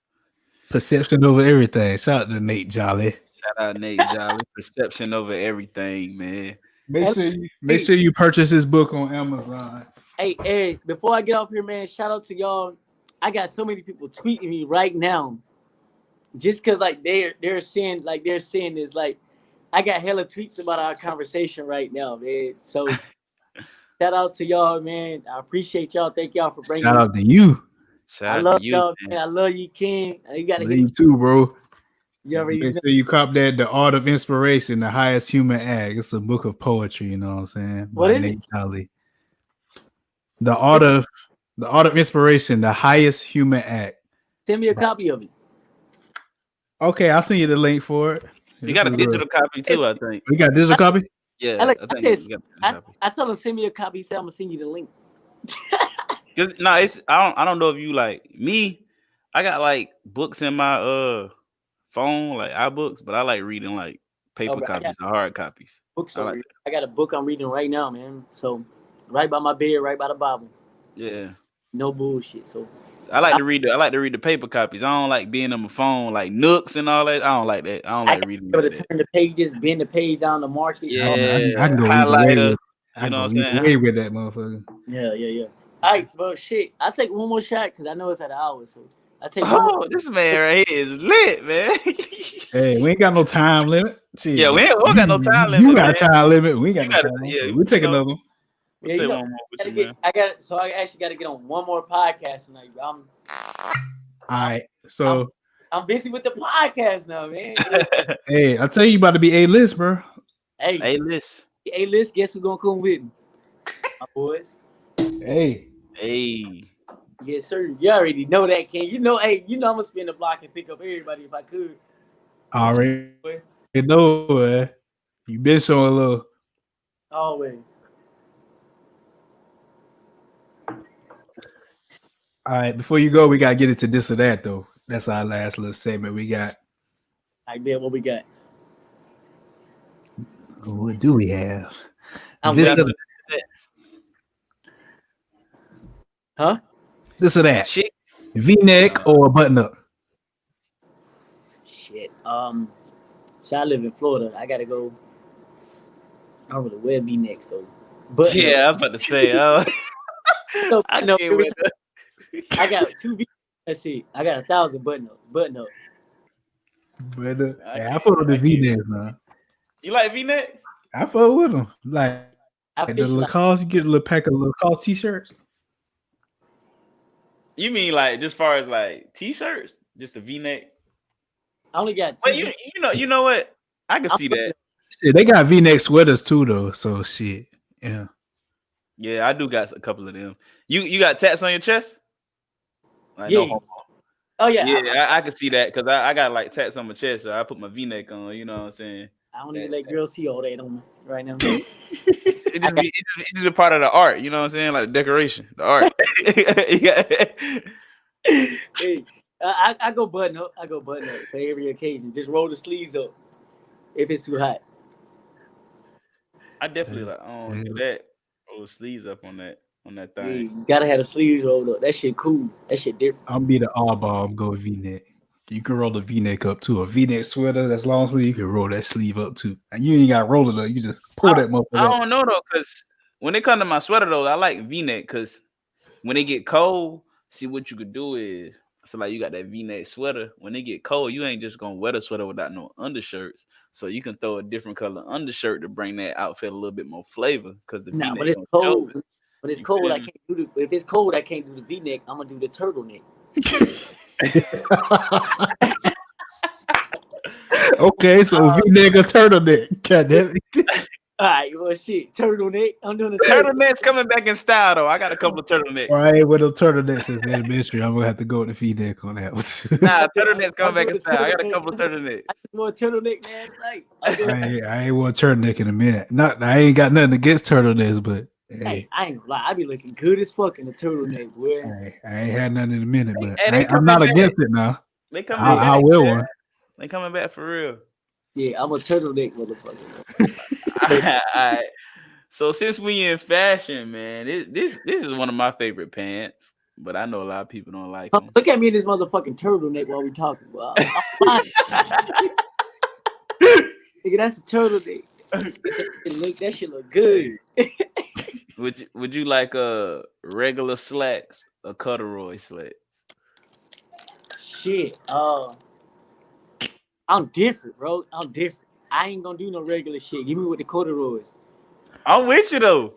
Perception over everything. Shout out to Nate Jolly. Shout out Nate Jolly. Perception over everything, man. Make sure you purchase his book on Amazon. Hey, before I get off here, man, shout out to y'all. I got so many people tweeting me right now, just because like they're saying this. Like, I got hella tweets about our conversation right now, man. So shout out to y'all, man. I appreciate y'all. Thank y'all for bringing. Shout out to you. I love y'all, man. I love you, King. You gotta hit you too, bro. You already Make know. sure you cop that. The Art of Inspiration, the Highest Human Act. It's a book of poetry. You know what I'm saying? What By is Nate Talley. The Art of Inspiration, the Highest Human Act. Send me a copy of it. Okay, I'll send you the link for it. You got a digital copy too, I think. We got digital copy. Yeah, I think you got a copy. I told him send me a copy. He said I'm gonna send you the link. No, it's I don't know if you like me. I got like books in my phone, like iBooks, but I like reading like paper copies or hard copies. Books I got a book I'm reading right now, man. So right by my bed, right by the Bible. Yeah. No bullshit. So I like to read the paper copies. I don't like being on my phone, like Nooks and all that. I don't like that. I don't like reading. Able to turn the pages, bend the page down, the mark it. Yeah, I can go highlighter. I know what I'm saying? Way with that motherfucker. Yeah. All right, bro. Shit, I take one more shot because I know it's at an hour. So I take. This man right here is lit, man. Hey, we ain't got no time limit. Shit. Yeah, we don't got no time limit. You got a time limit. We got no time limit. Yeah, we take another one. We'll take one more with you, man. I actually got to get on one more podcast tonight. All right, so I'm busy with the podcast now, man. Hey, I tell you about to be A-list, bro. Hey, A-list. Guess who's gonna come with me? My boys. Hey. Yes, sir. You already know that, Ken. You know I'm gonna spin the block and pick up everybody if I could. Already know, man. You been showing love. Always. All right, before you go, we gotta get into this or that though. That's our last little segment we got. I bet what we got. What do we have? This or that? Shit. V-neck or button up? Shit. So I live in Florida. I gotta go. I don't really wear V-necks though. But yeah, I was about to say. I got 2 V. Let's see. I got 1,000 button up. I fuck with the V-necks, man. You like V-necks? I fuck with them. Like the Lacoste, you get a little pack of Lacoste t-shirts. You mean like just far as like t-shirts, just a V-neck? I only got 2. But you know what? I can see that. Shit, they got V-neck sweaters too, though. So shit, yeah. Yeah, I do got a couple of them. You got tats on your chest? Like, yeah. No, oh yeah. Yeah, I can see that because I got like tats on my chest, so I put my V-neck on. You know what I'm saying? I don't even let girls see all that on me right now. It's just a part of the art. You know what I'm saying? Like the decoration, the art. Hey, I go button up. For every occasion. Just roll the sleeves up if it's too hot. I definitely do that. Roll the sleeves up on that thing. Yeah, you gotta have the sleeves rolled up. That shit cool. That shit different. I'll be the oddball. I'm going V-neck. You can roll the V-neck up too. A V-neck sweater that's long sleeve, you can roll that sleeve up too. And you ain't got to roll it up. You just pull that motherfucker up. I don't know though, because when it comes to my sweater though, I like V-neck because when it get cold, see what you could do is like you got that V-neck sweater. When it get cold, you ain't just gonna wear the sweater without no undershirts. So you can throw a different color undershirt to bring that outfit a little bit more flavor. Because the V-neck. When it's cold, I can't do the. If it's cold, I can't do the V-neck. I'm gonna do the turtleneck. Okay, so V-neck or turtleneck. God damn it. All right, well, shit, turtleneck. I'm doing a turtleneck's coming back in style though. I got a couple of turtlenecks. All right, with the turtlenecks in the mystery, I'm gonna have to go with the V-neck on that one. Nah, turtleneck's coming back in style. I got a couple of turtlenecks. I just want a turtleneck, man. Like, I ain't want a turtleneck in a minute. I ain't got nothing against turtlenecks, but hey, I ain't gonna lie. I be looking good as fuck in the turtleneck, boy. I ain't had nothing in a minute, but I'm not against it now. They coming back. I will one. They coming back for real. Yeah, I'm a turtleneck motherfucker. All right. So since we in fashion, man, this is one of my favorite pants, but I know a lot of people don't like them. Look at me in this motherfucking turtleneck while we talking. Well, nigga, that's a turtleneck. That shit look good. Would you like regular slacks or corduroy slacks? Shit, I'm different, bro. I'm different. I ain't gonna do no regular shit. Give me with the corduroys. I'm with you though,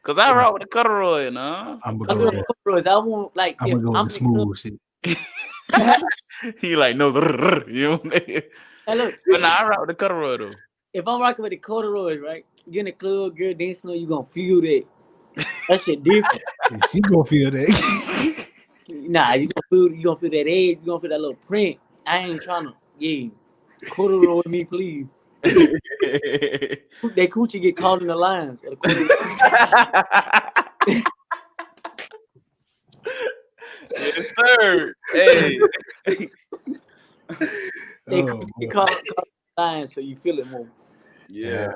cause I rock with the corduroy, no. I'm gonna go with corduroys. I want like I'm gonna go with the smooth shit. He like, no, you know what I mean? Hey, look. But nah, I rock with the corduroy though. If I'm rocking with the corduroys, right? You in the club, girl dancing on you, gonna feel that. That shit different. She gonna feel that. Nah, you gonna feel that edge, you gonna feel that little print. I ain't trying to, corduroy with me, please. That coochie get caught in the lines. Yes, sir. Hey. They get caught in the lines, so you feel it more. Yeah.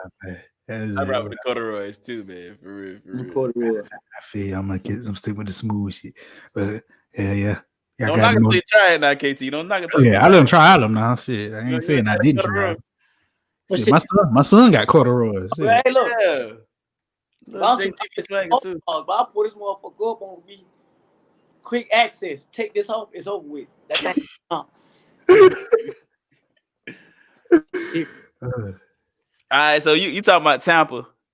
Man. I rock with the corduroys too, man. For real. Corduroy. I feel I'm sticking with the smooth shit. But yeah. Don't knock it till you try it now, KT. Don't knock it till I didn't try them now. Shit. I ain't saying I didn't try. Shit, my son got corduroys. Hey, look. Yeah. But I pull this motherfucker up on me. Quick access. Take this off. It's over with. That's all right, so you talking about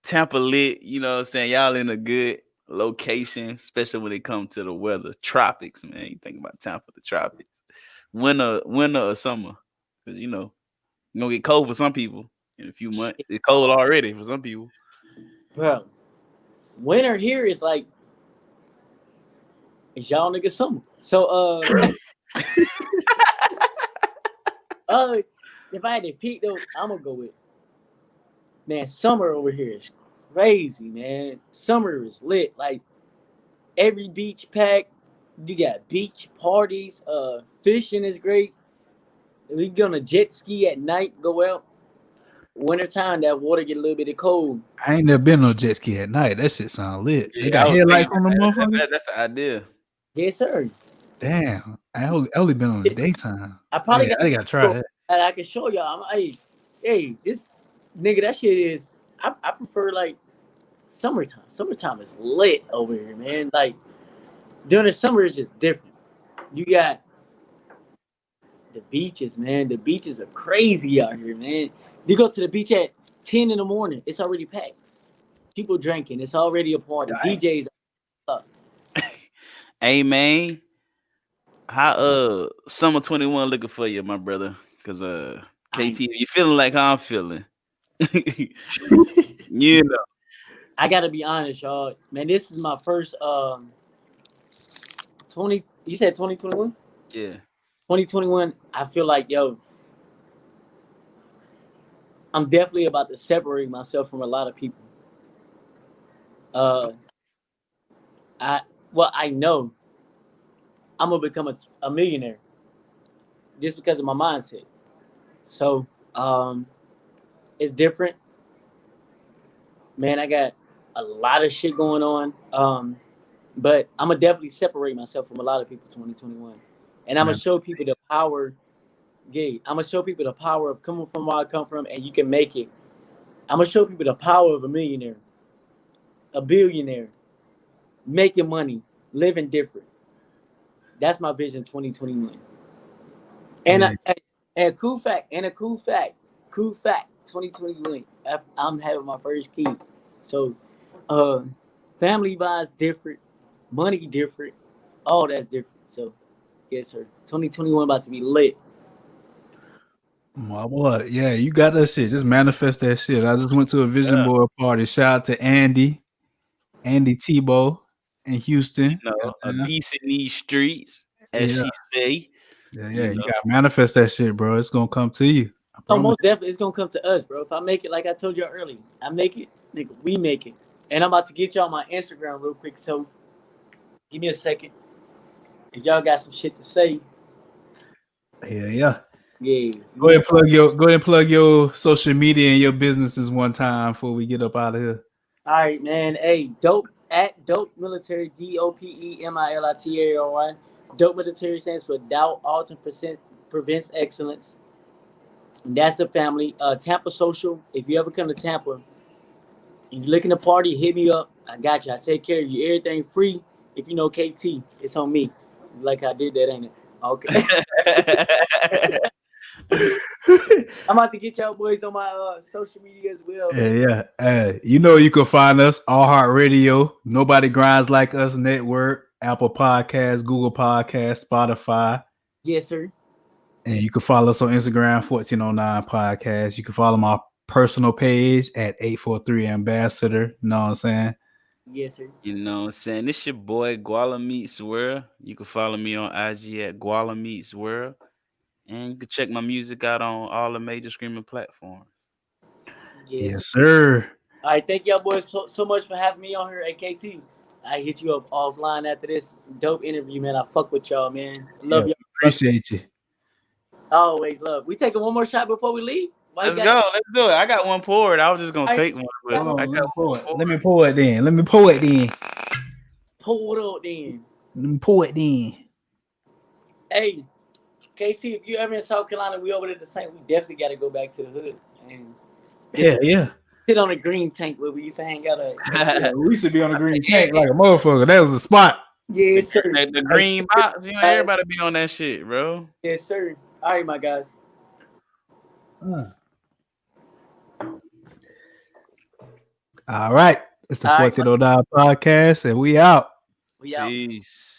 Tampa lit, you know what I'm saying? Y'all in a good location, especially when it comes to the weather. Tropics, man. You think about Tampa, the tropics. Winter or summer. Because, you know, it's going to get cold for some people in a few months. It's cold already for some people. Bro, winter here is like, it's y'all niggas summer. So, if I had to pick though, I'm going to go with, man, summer over here is crazy, man. Summer is lit. Like, every beach pack, you got beach parties. Fishing is great. We gonna jet ski at night, go out. Wintertime, that water get a little bit cold. I ain't never been on jet ski at night. That shit sound lit. They got headlights on the motherfucker. That's the idea. Yes, sir. Damn, I only been on the daytime. I probably gotta try that. And I can show y'all. Hey, this nigga, that shit is. I prefer like summertime. Summertime is lit over here, man. Like during the summer, it's just different. You got the beaches, man. The beaches are crazy out here, man. You go to the beach at 10 in the morning, it's already packed. People drinking, it's already a party. DJs up. Hey, man. How summer 21 looking for you, my brother? Because KT, you feeling like how I'm feeling. You know. I gotta be honest, y'all. Man, this is my first 20. You said 2021? Yeah. 2021. I feel like, yo, I'm definitely about to separate myself from a lot of people. I know I'm gonna become a millionaire just because of my mindset. So it's different, man. I got a lot of shit going on, but I'm gonna definitely separate myself from a lot of people 2021, and I'm gonna show people the power. I'm gonna show people the power of coming from where I come from, and you can make it. I'm gonna show people the power of a millionaire, a billionaire, making money, living different. That's my vision 2021. And a cool fact, 2021, I'm having my first kid. So family vibes different, money different, all that's different. So yes, sir. 2021 about to be lit. My boy, yeah, you got that shit. Just manifest that shit. I just went to a vision board party. Shout out to Andy Tebow in Houston. You know, a piece in these streets, as she say. Yeah, you gotta manifest that shit, bro. It's gonna come to you. Oh, most definitely, it's gonna come to us, bro. If I make it, like I told you earlier, I make it, nigga, we make it. And I'm about to get y'all my Instagram real quick. So give me a second. If y'all got some shit to say. Yeah. Go ahead and plug your social media and your businesses one time before we get up out of here. All right, man. Hey, dope military, DOPEMILITARY. Dope military stands for Doubt Alton Prevents Excellence. And that's the family. Tampa Social. If you ever come to Tampa and you're looking to party, hit me up. I got you. I take care of you. Everything free. If you know KT, it's on me. Like I did that, ain't it? Okay. I'm about to get y'all boys on my social media as well. Yeah. You know you can find us iHeartRadio, Nobody Grinds Like Us Network, Apple Podcasts, Google Podcasts, Spotify. Yes, sir. And you can follow us on Instagram, 1409 Podcast. You can follow my personal page at 843 Ambassador. You know what I'm saying? Yes, sir. You know what I'm saying? This your boy GualaMeetsWorld. You can follow me on IG at GualaMeetsWorld. And you can check my music out on all the major streaming platforms. Yes. Sir. All right, thank y'all boys so much for having me on here at KT. I hit you up offline after this dope interview, man. I fuck with y'all, man. Love y'all. Appreciate you. Always love. We taking one more shot before we leave? Let's go. Let's do it. I got one poured. I was just gonna take one. But Hold on, I got one poured. let me pour it then. Pour it up then. Let me pour it then. Hey, KC, if you ever in South Carolina, we over there the same. We definitely got to go back to the hood and sit on a green tank where we used to hang out at. We used to be on a green tank like a motherfucker. That was the spot. Yes, sir. The green box. You know, everybody be on that shit, bro. Yes, sir. All right, my guys. All right. It's the 1409 Podcast, and we out. We out. Peace.